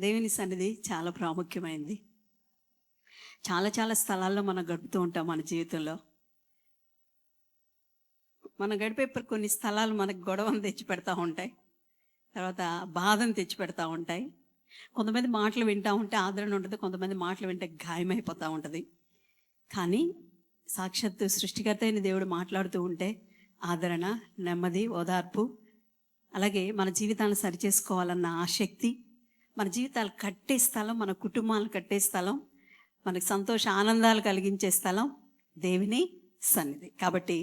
దేవుని సన్నిధి చాలా ప్రాముఖ్యమైనది. చాలా చాలా స్థలాల్లో మనం గడుపుతూ ఉంటాం మన జీవితంలో. మనం గడిపే కొన్ని స్థలాలు మనకు గొడవను తెచ్చిపెడతా ఉంటాయి, తర్వాత బాధను తెచ్చిపెడతా ఉంటాయి. కొంతమంది మాటలు వింటూ ఉంటే ఆదరణ ఉంటుంది, కొంతమంది మాటలు వింటే గాయమైపోతూ ఉంటుంది. కానీ సాక్షాత్తు సృష్టికర్త అయిన దేవుడు మాట్లాడుతూ ఉంటే ఆదరణ, నెమ్మది, ఓదార్పు, అలాగే మన జీవితాలను సరిచేసుకోవాలన్న ఆసక్తి, మన జీవితాలు కట్టే స్థలం, మన కుటుంబాలను కట్టే స్థలం, మనకు సంతోష ఆనందాలు కలిగించే స్థలం దేవుని సన్నిధి. కాబట్టి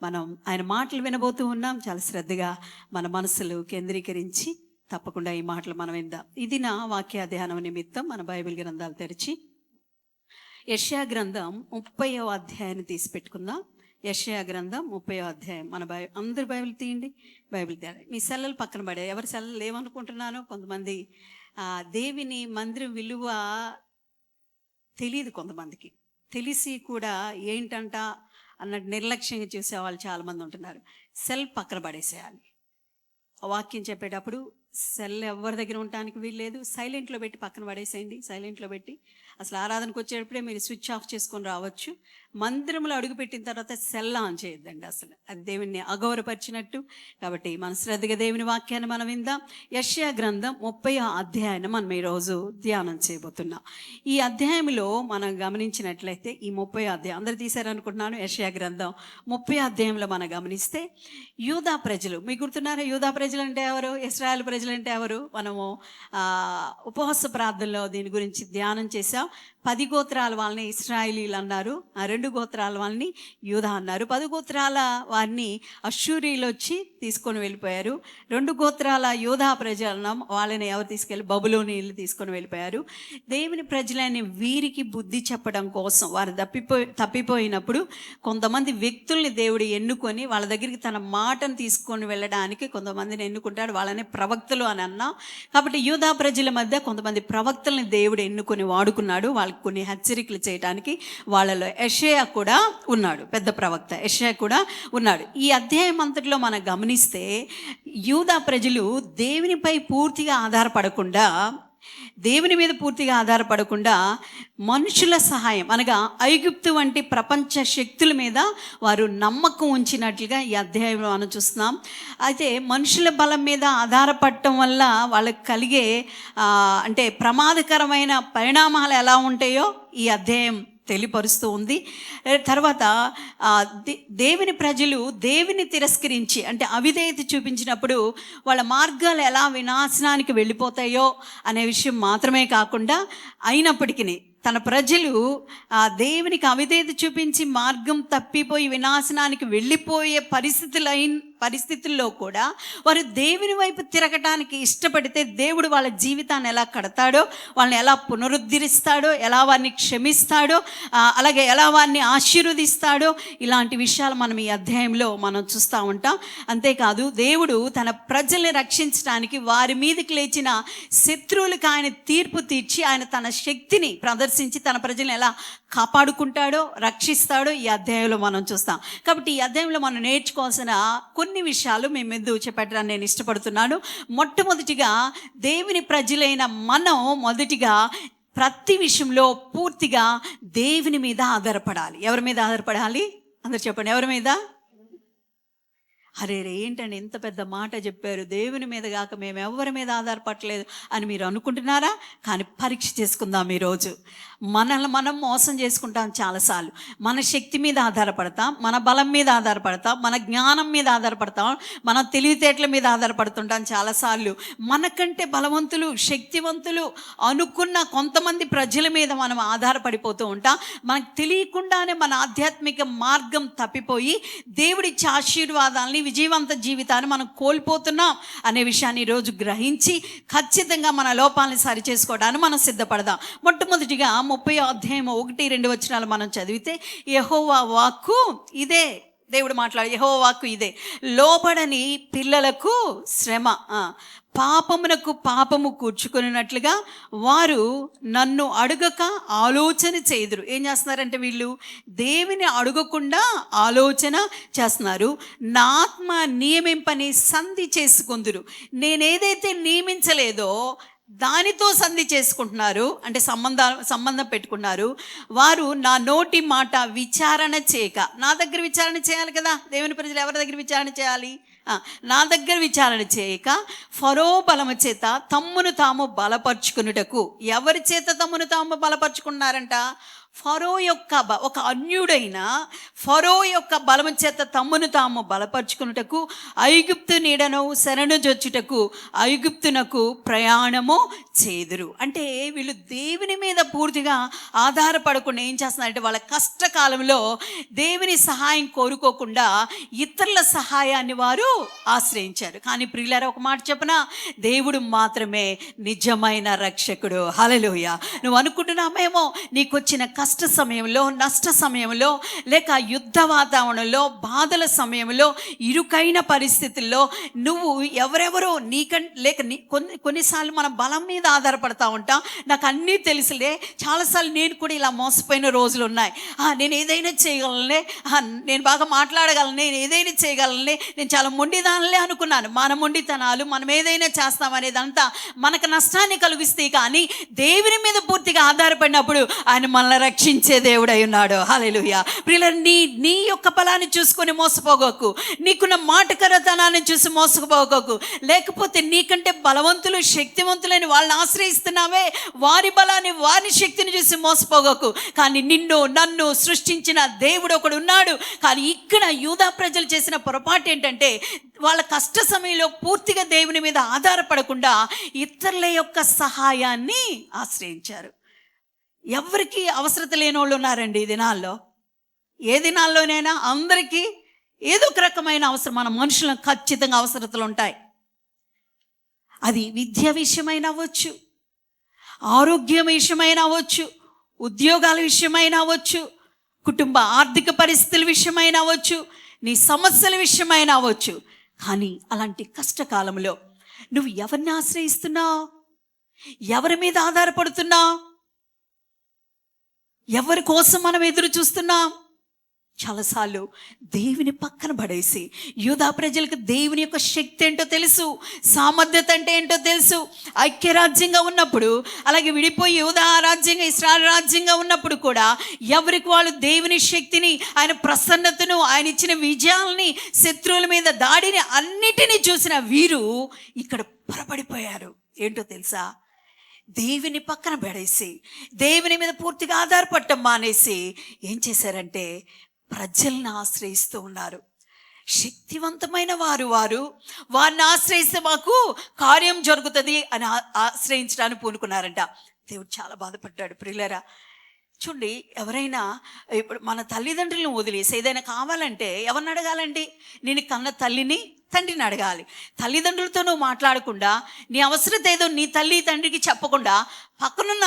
మనం ఆయన మాటలు వినబోతూ ఉన్నాం. చాలా శ్రద్ధగా మన మనసులు కేంద్రీకరించి తప్పకుండా ఈ మాటలు మనం విందాం. ఇది నా వాక్య ధ్యానం నిమిత్తం మన బైబిల్ గ్రంథాలు తెరిచి యెషయా గ్రంథం 30వ అధ్యాయాన్ని తీసి పెట్టుకుందాం. యెషయా గ్రంథం 30వ అధ్యాయం. మన అందరు బైబిల్ తీయండి, బైబిల్ తీయండి. మీ సెల్లలు పక్కన పడే, ఎవరి సెల్లలు లేవనుకుంటున్నాను. కొంతమంది దేవుని మందిరం విలువ తెలియదు, కొంతమందికి తెలిసి కూడా ఏంటంట అన్నట్టు నిర్లక్ష్యంగా చూసే వాళ్ళు చాలామంది ఉంటున్నారు. సెల్ పక్కన పడేసేయాలి. వాక్యం చెప్పేటప్పుడు సెల్ ఎవరి దగ్గర ఉండటానికి వీల్లేదు. సైలెంట్లో పెట్టి పక్కన పడేసేయండి. సైలెంట్లో పెట్టి అసలు ఆరాధనకు వచ్చేటప్పుడే మీరు స్విచ్ ఆఫ్ చేసుకొని రావచ్చు. మందిరంలో అడుగుపెట్టిన తర్వాత సెల్ ఆన్ చేయొద్దండి, అసలు అది దేవుని అగౌరవపరిచినట్టు. కాబట్టి మన శ్రద్ధగా దేవుని వాక్యాన్ని మనం విందాం. యెషయా గ్రంథం 30వ అధ్యాయాన్ని మనం ఈరోజు ధ్యానం చేయబోతున్నాం. ఈ అధ్యాయంలో మనం గమనించినట్లయితే ఈ 30వ అధ్యాయం అందరు తీశారనుకుంటున్నాను. యెషయా గ్రంథం 30వ అధ్యాయంలో మనం గమనిస్తే యూదా ప్రజలు, మీకు గుర్తున్నారా? యూదా ప్రజలు అంటే ఎవరు? ఇశ్రాయేల్ ప్రజలు అంటే ఎవరు? మనము ఉపవాస ప్రార్థనలో దీని గురించి ధ్యానం చేసాం. 10 గోత్రాల వాళ్ళని ఇశ్రాయేలీలు అన్నారు, 2 గోత్రాల వాళ్ళని యూదా అన్నారు. 10 గోత్రాల వారిని అష్షూరీలు వచ్చి తీసుకొని వెళ్ళిపోయారు. 2 గోత్రాల యూదా ప్రజలను వాళ్ళని ఎవరు తీసుకెళ్ళి? బబులోనీయులు తీసుకొని వెళ్ళిపోయారు. దేవుని ప్రజలని వీరికి బుద్ధి చెప్పడం కోసం వారు తప్పిపోయినప్పుడు కొంతమంది వ్యక్తుల్ని దేవుడు ఎన్నుకొని వాళ్ళ దగ్గరికి తన మాటను తీసుకొని వెళ్ళడానికి కొంతమందిని ఎన్నుకుంటాడు. వాళ్ళని ప్రవక్తలు అని అన్నాం. కాబట్టి యూదా ప్రజల మధ్య కొంతమంది ప్రవక్తల్ని దేవుడు ఎన్నుకొని వాడుకున్నాడు, వాళ్ళకి కొన్ని హెచ్చరికలు చేయడానికి. వాళ్ళలో యెషయా కూడా ఉన్నాడు, పెద్ద ప్రవక్త యెషయా కూడా ఉన్నాడు. ఈ అధ్యాయం అంతటిలో మనం గమనిస్తే యూదా ప్రజలు దేవునిపై పూర్తిగా ఆధారపడకుండా, దేవుని మీద పూర్తిగా ఆధారపడకుండా మనుషుల సహాయం అనగా ఐగుప్తు వంటి ప్రపంచ శక్తుల మీద వారు నమ్మకం ఉంచినట్లుగా ఈ అధ్యాయంలో మనం చూస్తున్నాం. అయితే మనుషుల బలం మీద ఆధారపడటం వల్ల వాళ్ళకి కలిగే అంటే ప్రమాదకరమైన పరిణామాలు ఎలా ఉంటాయో ఈ అధ్యాయం తెలియపరుస్తూ ఉంది. తర్వాత దేవుని ప్రజలు దేవుని తిరస్కరించి అంటే అవిధేయత చూపించినప్పుడు వాళ్ళ మార్గాలు ఎలా వినాశనానికి వెళ్ళిపోతాయో అనే విషయం మాత్రమే కాకుండా, అయినప్పటికీ తన ప్రజలు దేవునికి అవిధేయత చూపించి మార్గం తప్పిపోయి వినాశనానికి వెళ్ళిపోయే పరిస్థితుల్లో కూడా వారు దేవుని వైపు తిరగటానికి ఇష్టపడితే దేవుడు వాళ్ళ జీవితాన్ని ఎలా కడతాడో, వాళ్ళని ఎలా పునరుద్ధరిస్తాడో, ఎలా వారిని క్షమిస్తాడో, అలాగే ఎలా వారిని ఆశీర్వదిస్తాడో, ఇలాంటి విషయాలు మనం ఈ అధ్యాయంలో మనం చూస్తూ ఉంటాం. అంతేకాదు దేవుడు తన ప్రజల్ని రక్షించడానికి వారి మీదకి లేచిన శత్రువులకు ఆయన తీర్పు తీర్చి ఆయన తన శక్తిని ప్రదర్శించి తన ప్రజల్ని ఎలా కాపాడుకుంటాడో, రక్షిస్తాడో ఈ అధ్యాయంలో మనం చూస్తాం. కాబట్టి ఈ అధ్యాయంలో మనం నేర్చుకోవాల్సిన కొన్ని విషయాలు మీ మీద చెప్పడానికి నేను ఇష్టపడుతున్నాను. మొట్టమొదటిగా దేవుని ప్రజలైన మనం మొదటిగా ప్రతి విషయంలో పూర్తిగా దేవుని మీద ఆధారపడాలి. ఎవరి మీద ఆధారపడాలి? అందరు చెప్పండి, ఎవరి మీద? అరే ఏంటండి ఎంత పెద్ద మాట చెప్పారు, దేవుని మీద కాక మేము ఎవరి మీద ఆధారపడలేదు అని మీరు అనుకుంటున్నారా? కానీ పరీక్ష చేసుకుందాం ఈరోజు. మనల్ని మనం మోసం చేసుకుంటాం చాలాసార్లు. మన శక్తి మీద ఆధారపడతాం, మన బలం మీద ఆధారపడతాం, మన జ్ఞానం మీద ఆధారపడతాం, మన తెలివితేటల మీద ఆధారపడుతుంటాం చాలాసార్లు. మనకంటే బలవంతులు, శక్తివంతులు అనుకున్న కొంతమంది ప్రజల మీద మనం ఆధారపడిపోతూ ఉంటాం. మనకు తెలియకుండానే మన ఆధ్యాత్మిక మార్గం తప్పిపోయి దేవుడిచ్చే ఆశీర్వాదాలని, విజయవంత జీవితాన్ని మనం కోల్పోతున్నాం అనే విషయాన్ని ఈరోజు గ్రహించి ఖచ్చితంగా మన లోపాలని సరిచేసుకోవడానికి మనం సిద్ధపడదాం. మొట్టమొదటిగా 30వ అధ్యాయం 1-2 వచనాలు మనం చదివితే యెహోవా వాక్కు ఇదే. దేవుడు మాట్లాడు, యెహోవా వాక్కు ఇదే, లోబడని పిల్లలకు శ్రమ, పాపమునకు పాపము కూర్చుకున్నట్లుగా వారు నన్ను అడగక ఆలోచన చేయుదురు. ఏం చేస్తున్నారంటే వీళ్ళు దేవుని అడగకుండా ఆలోచన చేస్తున్నారు. నా ఆత్మ నియమింపని సంధి చేసుకుందురు. నేనేదైతే నియమించలేదో దానితో సంధి చేసుకుంటున్నారు, అంటే సంబంధం పెట్టుకున్నారు. వారు నా నోటి మాట విచారణ చేయక, నా దగ్గర విచారణ చేయాలి కదా, దేవుని ప్రజలు ఎవరి దగ్గర విచారణ చేయాలి? నా దగ్గర విచారణ చేయక ఫరో బలము చేత తమ్మును తాము బలపరుచుకున్నటకు. ఎవరి చేత తమ్మును తాము బలపరుచుకున్నారంట? ఫరో యొక్క ఒక అన్యుడైన ఫరో యొక్క బలము చేత తమ్మును తాము బలపరుచుకున్నటకు ఐగుప్తు నీడను శరణుజొచ్చుటకు ఐగుప్తునకు ప్రయాణము చేదురు. అంటే వీళ్ళు దేవుని మీద పూర్తిగా ఆధారపడకుండా ఏం చేస్తున్నారంటే వాళ్ళ కష్టకాలంలో దేవుని సహాయం కోరుకోకుండా ఇతరుల సహాయాన్ని వారు ఆశ్రయించారు. కానీ ప్రియులారా, ఒక మాట చెప్పనా, దేవుడు మాత్రమే నిజమైన రక్షకుడు. హల్లెలూయా. నువ్వు అనుకుంటున్నామేమో నీకొచ్చిన కష్ట సమయంలో, నష్ట సమయంలో, లేక యుద్ధ వాతావరణంలో, బాధల సమయంలో, ఇరుకైన పరిస్థితుల్లో నువ్వు ఎవరెవరో లేక కొన్నిసార్లు మనం బలం మీద ఆధారపడతా ఉంటాం. నాకు అన్నీ తెలుసులే, చాలాసార్లు నేను కూడా ఇలా మోసపోయిన రోజులు ఉన్నాయి. నేను ఏదైనా చేయగలనే, నేను బాగా మాట్లాడగలను, నేను ఏదైనా చేయగలనే, నేను చాలా మొండిదానులే అనుకున్నాను. మన మొండితనాలు, మనం ఏదైనా చేస్తామనేదంతా మనకు నష్టాన్ని కలిగిస్తాయి. కానీ దేవుని మీద పూర్తిగా ఆధారపడినప్పుడు ఆయన మనల్ని రక్షించే దేవుడై ఉన్నాడు. హల్లెలూయా. ప్రియులారా, నీ యొక్క బలాన్ని చూసుకొని మోసపోగోకు, నీకున్న మాటకరతనాన్ని చూసి మోసపోగోకు, లేకపోతే నీకంటే బలవంతులు శక్తివంతులైన వాళ్ళని ఆశ్రయిస్తున్నావే, వారి బలాన్ని వారి శక్తిని చూసి మోసపోగోకు. కానీ నిన్ను నన్ను సృష్టించిన దేవుడు ఒకడు ఉన్నాడు. కానీ ఇక్కడ యూదా ప్రజలు చేసిన పొరపాటు ఏంటంటే వాళ్ళ కష్ట సమయంలో పూర్తిగా దేవుని మీద ఆధారపడకుండా ఇతరుల యొక్క సహాయాన్ని ఆశ్రయించారు. ఎవరికి అవసరత లేని వాళ్ళు ఉన్నారండి ఈ దినాల్లో? ఏ దినాల్లోనైనా అందరికీ ఏదో ఒక రకమైన అవసరం, మన మనుషులకు ఖచ్చితంగా అవసరతలు ఉంటాయి. అది విద్య విషయమైన అవ్వచ్చు, ఆరోగ్యం విషయమైన అవ్వచ్చు, ఉద్యోగాల విషయమైన అవ్వచ్చు, కుటుంబ ఆర్థిక పరిస్థితుల విషయమైన అవ్వచ్చు, నీ సమస్యల విషయమైన అవ్వచ్చు. కానీ అలాంటి కష్టకాలంలో నువ్వు ఎవరిని ఆశ్రయిస్తున్నావు? ఎవరి మీద ఆధారపడుతున్నావు? ఎవరి కోసం మనం ఎదురు చూస్తున్నాం? చాలాసార్లు దేవుని పక్కన పడేసి, యూదా ప్రజలకు దేవుని యొక్క శక్తి ఏంటో తెలుసు, సామర్థ్యత అంటే ఏంటో తెలుసు. ఐక్యరాజ్యంగా ఉన్నప్పుడు, అలాగే విడిపోయి యూదా రాజ్యంగా ఇశ్రాయేలు రాజ్యంగా ఉన్నప్పుడు కూడా ఎవరికి వాళ్ళు దేవుని శక్తిని, ఆయన ప్రసన్నతను, ఆయన ఇచ్చిన విజయాలని, శత్రువుల మీద దాడిని అన్నిటినీ చూసిన వీరు ఇక్కడ పొరపడిపోయారు. ఏంటో తెలుసా? దేవుని పక్కన పడేసి, దేవుని మీద పూర్తిగా ఆధారపడటం మానేసి ఏం చేశారంటే ప్రజల్ని ఆశ్రయిస్తూ ఉన్నారు. శక్తివంతమైన వారిని ఆశ్రయిస్తే మాకు కార్యం జరుగుతుంది అని ఆశ్రయించడానికి పూనుకున్నారంట. దేవుడు చాలా బాధపడ్డాడు. ప్రియులారా, చూడండి, ఎవరైనా ఇప్పుడు మన తల్లిదండ్రులను వదిలేసి ఏదైనా కావాలంటే ఎవరిని అడగాలండి? నేను కన్న తల్లిని, తండ్రిని అడగాలి. తల్లిదండ్రులతో నువ్వు మాట్లాడకుండా, నీ అవసరత ఏదో నీ తల్లి తండ్రికి చెప్పకుండా పక్కనున్న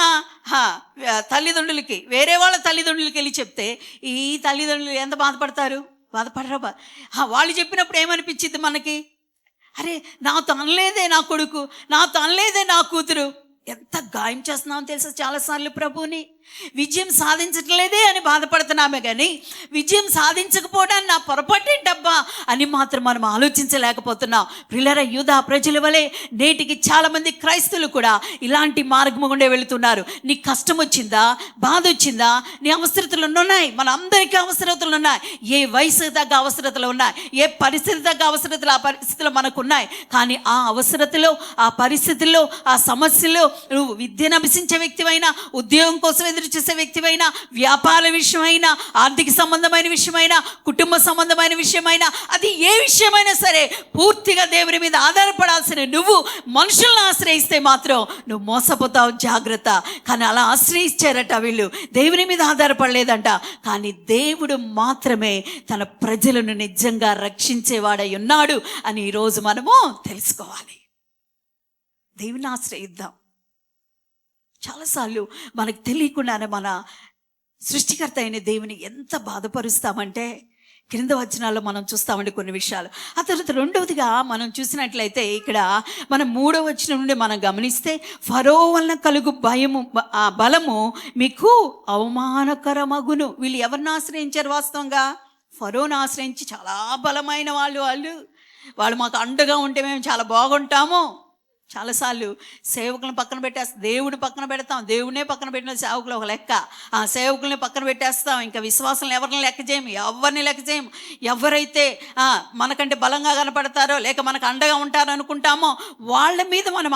తల్లిదండ్రులకి, వేరే వాళ్ళ తల్లిదండ్రులకి వెళ్ళి చెప్తే ఈ తల్లిదండ్రులు ఎంత బాధపడరా? వాళ్ళు చెప్పినప్పుడు ఏమనిపించింది మనకి? అరే, నాతో అనలేదే నా కొడుకు, నాతో అనలేదే నా కూతురు. ఎంత గాయం చేస్తున్నామో తెలుసా చాలాసార్లు ప్రభుని. విజయం సాధించట్లేదే అని బాధపడుతున్నామే కానీ విజయం సాధించకపోవడానికి నా పొరపాటు ఏంటబ్బా అని మాత్రం మనం ఆలోచించలేకపోతున్నాం. ప్రియులారా, యూదా ప్రజల వలె నేటికి చాలామంది క్రైస్తవులు కూడా ఇలాంటి మార్గము గుండే వెళుతున్నారు. నీకు కష్టం వచ్చిందా, బాధ వచ్చిందా, నీ అవసరతలు ఉన్నాయి. మన అందరికీ అవసరతలు ఉన్నాయి. ఏ వయసు తగ్గ అవసరతలు ఉన్నాయి, ఏ పరిస్థితి తగ్గ అవసరతలు ఆ పరిస్థితులు మనకు ఉన్నాయి. కానీ ఆ అవసరతలో, ఆ పరిస్థితుల్లో, ఆ సమస్యలో నువ్వు విద్యను అభ్యసించే వ్యక్తివైనా, ఉద్యోగం కోసం ఎదురు చూసే వ్యక్తివైనా, వ్యాపార విషయమైనా, ఆర్థిక సంబంధమైన విషయమైనా, కుటుంబ సంబంధమైన విషయమైనా, అది ఏ విషయమైనా సరే పూర్తిగా దేవుని మీద ఆధారపడాల్సిన నువ్వు మనుషులను ఆశ్రయిస్తే మాత్రం నువ్వు మోసపోతావు. జాగ్రత్త. కానీ అలా ఆశ్రయించారట వీళ్ళు, దేవుని మీద ఆధారపడలేదంట. కానీ దేవుడు మాత్రమే తన ప్రజలను నిజంగా రక్షించేవాడై ఉన్నాడు అని ఈరోజు మనము తెలుసుకోవాలి. దేవుని ఆశ్రయిద్దాం. చాలాసార్లు మనకు తెలియకుండానే మన సృష్టికర్త అయిన దేవుని ఎంత బాధపరుస్తామంటే క్రింద వచనాల్లో మనం చూస్తామండి కొన్ని విషయాలు. ఆ తర్వాత రెండవదిగా మనం చూసినట్లయితే ఇక్కడ మనం 3వ వచనం నుండి మనం గమనిస్తే, ఫరో వలన కలుగు బలము మీకు అవమానకరమగును. వీళ్ళు ఎవరిని ఆశ్రయించారు? వాస్తవంగా ఫరోని ఆశ్రయించి చాలా బలమైన వాళ్ళు మాకు అండగా ఉంటే మేము చాలా బాగుంటాము, చాలాసార్లు సేవకులను పక్కన పెట్టేస్తాం, దేవుడు పక్కన పెడతాం, దేవుడినే పక్కన పెట్టిన సేవకులు ఒక లెక్క, ఆ సేవకుల్ని పక్కన పెట్టేస్తాం. ఇంకా విశ్వాసం ఎవరిని లెక్క చేయము, ఎవరిని లెక్క చేయము. ఎవరైతే మనకంటే బలంగా కనపడతారో లేక మనకు అండగా ఉంటారో అనుకుంటామో వాళ్ళ మీద మనం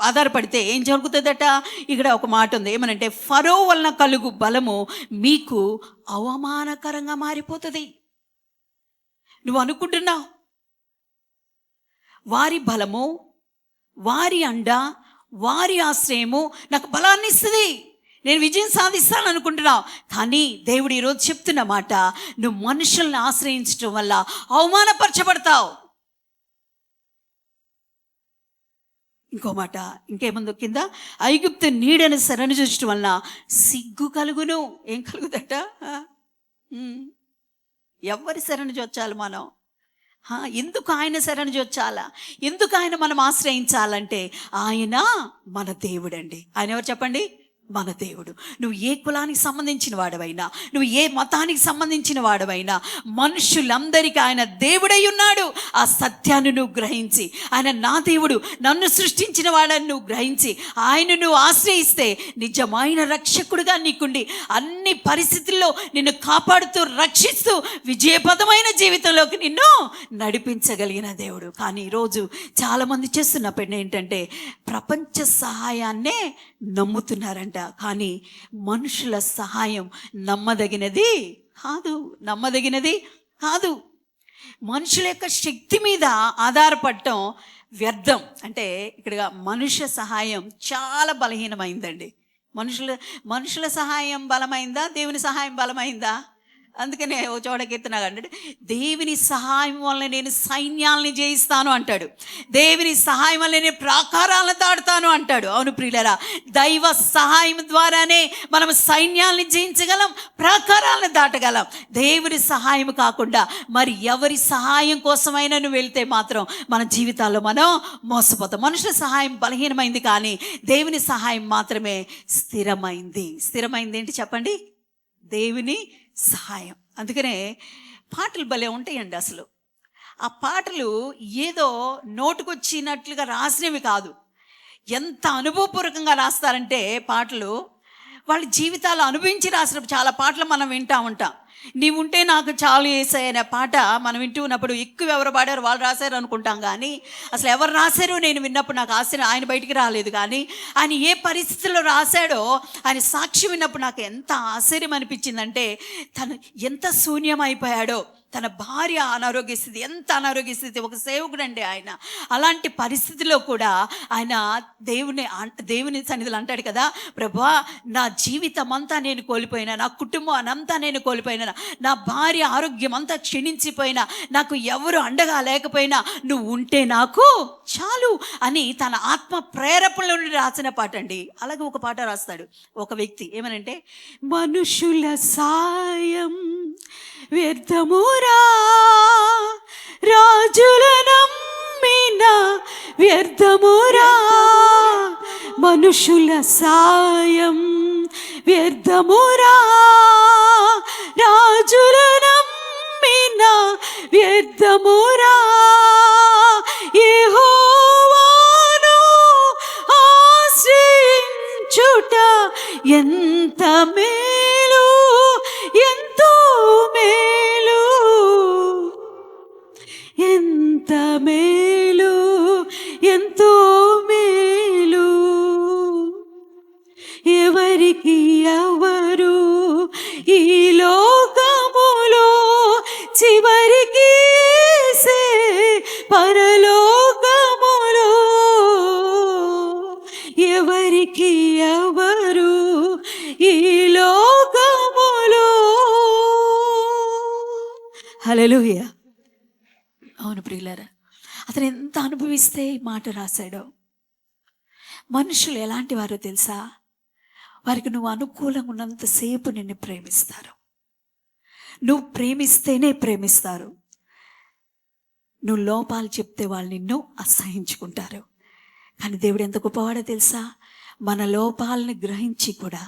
ఆధారపడితే ఏం జరుగుతుందట? ఇక్కడ ఒక మాట ఉంది, ఏమనంటే ఫరో వలన కలుగు బలము మీకు అవమానకరంగా మారిపోతుంది. నువ్వు అనుకుంటున్నావు వారి బలము, వారి అండ, వారి ఆశ్రయము నాకు బలాన్ని ఇస్తుంది, నేను విజయం సాధిస్తాను అనుకుంటున్నావు. కానీ దేవుడు ఈరోజు చెప్తున్న మాట, నువ్వు మనుషుల్ని ఆశ్రయించడం వల్ల అవమానపరచబడతావు. ఇంకో మాట ఇంకేముందో కింద, ఐగుప్తు నీడని శరణు చూచడం వల్ల సిగ్గు కలుగును. ఏం కలుగుదట? ఎవరి శరణు చొచ్చాలి మనం? ఎందుకు ఆయన శరణు చొచ్చాలా? ఎందుకు ఆయన మనం ఆశ్రయించాలంటే ఆయన మన దేవుడండి. ఆయన ఎవరు చెప్పండి? మన దేవుడు. నువ్వు ఏ కులానికి సంబంధించిన వాడవైనా, నువ్వు ఏ మతానికి సంబంధించిన వాడవైనా, మనుషులందరికీ ఆయన దేవుడై ఉన్నాడు. ఆ సత్యాన్ని నువ్వు గ్రహించి, ఆయన నా దేవుడు, నన్ను సృష్టించిన వాడని నువ్వు గ్రహించి ఆయన నువ్వు ఆశ్రయిస్తే నిజమైన రక్షకుడుగా నీకుండి అన్ని పరిస్థితుల్లో నిన్ను కాపాడుతూ రక్షిస్తూ విజయపదమైన జీవితంలోకి నిన్ను నడిపించగలిగిన దేవుడు. కానీ ఈరోజు చాలామంది చేస్తున్న పని ఏంటంటే ప్రపంచ సహాయాన్నే నమ్ముతున్నారంట, కానీ మనుషుల సహాయం నమ్మదగినది కాదు. మనుషుల యొక్క శక్తి మీద ఆధారపడటం వ్యర్థం. అంటే ఇక్కడ మనుష్య సహాయం చాలా బలహీనమైందండి. మనుషుల సహాయం బలమైందా? దేవుని సహాయం బలమైందా? అందుకనే ఓ చోట కీర్తన అంటాడు, దేవుని సహాయం వల్ల నేను సైన్యాలని జయిస్తాను అంటాడు, దేవుని సహాయం వల్ల నేను ప్రాకారాలను దాటుతాను అంటాడు. అవును ప్రియులారా, దైవ సహాయం ద్వారానే మనం సైన్యాలని జయించగలం, ప్రాకారాలను దాటగలం. దేవుని సహాయం కాకుండా మరి ఎవరి సహాయం కోసమైనా నువ్వు వెళ్తే మాత్రం మన జీవితాల్లో మనం మోసపోతాం. మనుషుల సహాయం బలహీనమైంది, కానీ దేవుని సహాయం మాత్రమే స్థిరమైంది. ఏంటి చెప్పండి? దేవుని సహాయం. అందుకనే పాటలు భలే ఉంటాయండి. అసలు ఆ పాటలు ఏదో నోటుకొచ్చినట్లుగా రాసినవి కాదు. ఎంత అనుభవపూర్వకంగా రాస్తారంటే పాటలు వాళ్ళ జీవితాలు అనుభవించి రాసిన చాలా పాటలు మనం వింటూ ఉంటాం. నీవుంటే నాకు చాలు యేసయ్య అనే పాట మనం వింటూ ఉన్నప్పుడు ఎక్కువ ఎవరు పాడారు వాళ్ళు రాశారు అనుకుంటాం, కానీ అసలు ఎవరు రాశారో నేను విన్నప్పుడు నాకు ఆయన బయటికి రాలేదు. కానీ ఆయన ఏ పరిస్థితుల్లో రాశాడో ఆయన సాక్ష్యం విన్నప్పుడు నాకు ఎంత ఆశ్చర్యం అనిపించిందంటే, తను ఎంత శూన్యమైపోయాడో, తన భార్య అనారోగ్య స్థితి, ఎంత అనారోగ్య స్థితి, ఒక సేవకుడు అండి ఆయన. అలాంటి పరిస్థితిలో కూడా ఆయన దేవుని సన్నిధిలో అంటాడు కదా, ప్రభువా నా జీవితం అంతా నేను కోల్పోయినా, నా కుటుంబం అంతా నేను కోల్పోయినా, నా భార్య ఆరోగ్యం అంతా క్షీణించిపోయినా, నాకు ఎవరు అండగా లేకపోయినా నువ్వు ఉంటే నాకు చాలు అని తన ఆత్మ ప్రేరేపణలో నుండి రాసిన పాట అండి. అలాగే ఒక పాట రాస్తాడు ఒక వ్యక్తి, ఏమనంటే, మనుషుల సాయం వ్యర్థమురా, రాజుల నమ్మిన వ్యర్థమురా, మనుషుల సాయం వ్యర్థమురా, రాజుల నమ్మిన వ్యర్థమురా, యెహోవాను ఆశ్రయించుట ఎంత మేలు, ఎంతో మేలు, ఎంత మేలు, ఎంతో మేలు. ఎవరికి ఎవరు ఈ లోకములో చివరికి పరలోకములో, ఎవరికి ఎవరు ఈ లోకములో. హల్లెలూయా. అవును ప్రియులారా, అతను ఎంత అనుభవిస్తే ఈ మాట రాశాడో. మనుషులు ఎలాంటి వారో తెలుసా? వారికి నువ్వు అనుకూలంగా ఉన్నంతసేపు నిన్ను ప్రేమిస్తారు, నువ్వు ప్రేమిస్తేనే ప్రేమిస్తారు. నువ్వు లోపాలు చెప్తే వాళ్ళు నిన్ను అసహించుకుంటారు. కానీ దేవుడు ఎంత గొప్పవాడో తెలుసా? మన లోపాలని గ్రహించి కూడా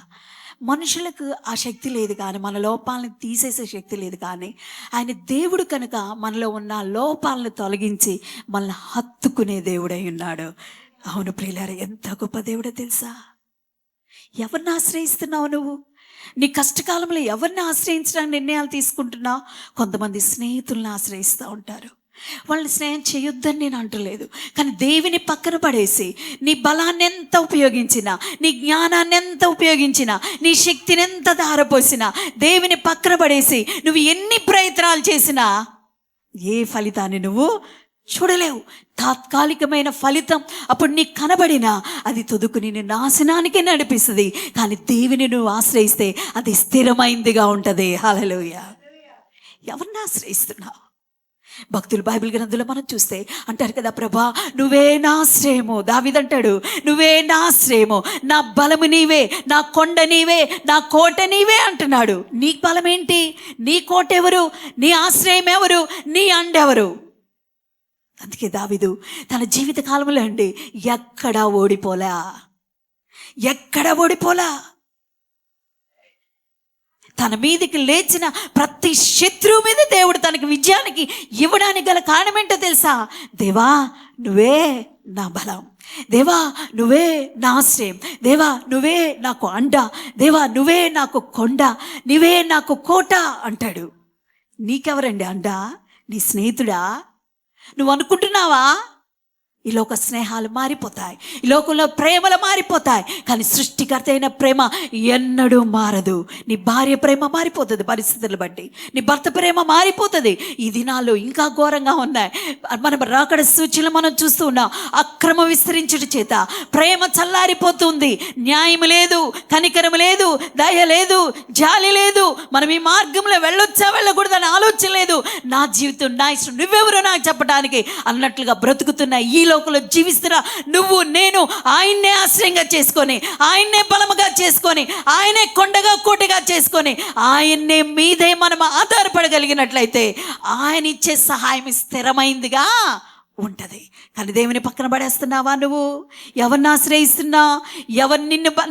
మనుషులకు ఆ శక్తి లేదు, కానీ మన లోపాలను తీసేసే శక్తి లేదు. కానీ ఆయన దేవుడు కనుక మనలో ఉన్న లోపాలను తొలగించి మనల్ని హత్తుకునే దేవుడై ఉన్నాడు. అవును ప్రియులారా, ఎంత గొప్ప దేవుడో తెలుసా? ఎవరిని ఆశ్రయిస్తున్నావు నువ్వు? నీ కష్టకాలంలో ఎవరిని ఆశ్రయించడానికి నిర్ణయాలు తీసుకుంటున్నావు? కొంతమంది స్నేహితులను ఆశ్రయిస్తూ ఉంటారు. వాళ్ళని స్నేహం చేయొద్దని నేను అంటలేదు, కానీ దేవుని పక్కన పడేసి నీ బలాన్ని ఎంత ఉపయోగించినా, నీ జ్ఞానాన్ని ఎంత ఉపయోగించినా, నీ శక్తిని ఎంత ధారపోసినా, దేవుని పక్కన పడేసి నువ్వు ఎన్ని ప్రయత్నాలు చేసినా ఏ ఫలితాన్ని నువ్వు చూడలేవు. తాత్కాలికమైన ఫలితం అప్పుడు నీకు కనబడినా అది తుదుకు నిన్ను నాశనానికి నడిపిస్తుంది. కానీ దేవుని నువ్వు ఆశ్రయిస్తే అది స్థిరమైందిగా ఉంటుంది. హల్లెలూయా. ఎవరిని ఆశ్రయిస్తున్నావు? భక్తులు బైబిల్ గ్రంథంలో మనం చూస్తే అంటారు కదా, ప్రభా నువ్వే నా ఆశ్రయము. దావీదంటాడు, నువ్వే నా ఆశ్రయము, నా బలము నీవే, నా కొండ నీవే, నా కోట నీవే అంటున్నాడు. నీ బలం ఏంటి? నీ కోట ఎవరు? నీ ఆశ్రయం ఎవరు? నీ అండెవరు? అందుకే దావీదు తన జీవిత కాలంలో అండి ఎక్కడా ఓడిపోలా. తన మీదకి లేచిన ప్రతి శత్రువు మీద దేవుడు తనకి విజయానికి ఇవ్వడానికి గల కారణం ఏంటో తెలుసా? దేవా నువ్వే నా బలం, దేవా నువ్వే నా ఆశ్రయం, దేవా నువ్వే నాకు అండ, దేవా నువ్వే నాకు కొండ, నువ్వే నాకు కోట అంటాడు. నీకెవరండి అండ? నీ స్నేహితుడా? నువ్వు అనుకుంటున్నావా? ఈ లోక స్నేహాలు మారిపోతాయి, ఈ లోకంలో ప్రేమలు మారిపోతాయి, కానీ సృష్టికర్త అయిన ప్రేమ ఎన్నడూ మారదు. నీ భార్య ప్రేమ మారిపోతుంది పరిస్థితులు బట్టి, నీ భర్త ప్రేమ మారిపోతుంది. ఈ దినాల్లో ఇంకా ఘోరంగా ఉన్నాయి. మనం రాకడ సూచనలు మనం చూస్తూ ఉన్నాం. అక్రమ విస్తరించుట చేత ప్రేమ చల్లారిపోతుంది. న్యాయం లేదు, కనికరం లేదు, దయ లేదు, జాలి లేదు. మనం ఈ మార్గంలో వెళ్ళొచ్చా వెళ్ళకూడదని ఆలోచన లేదు. నా జీవితం నా ఇష్టం, నువ్వెవరో నాకు చెప్పడానికి అన్నట్లుగా బ్రతుకుతున్న ఈ లోకంలో జీవిస్తున్నా నువ్వు నేను ఆయన్నే ఆశ్రయంగా చేసుకొని, ఆయన్నే బలముగా చేసుకొని, ఆయనే కొండగా కోటగా చేసుకొని, ఆయన్నే మీదే మనం ఆధారపడగలిగినట్లయితే ఆయన ఇచ్చే సహాయం స్థిరమైందిగా ఉంటుంది. కానీ దేవుని పక్కన పడేస్తున్నావా? నువ్వు ఎవరిని ఆశ్రయిస్తున్నా? ఎవరు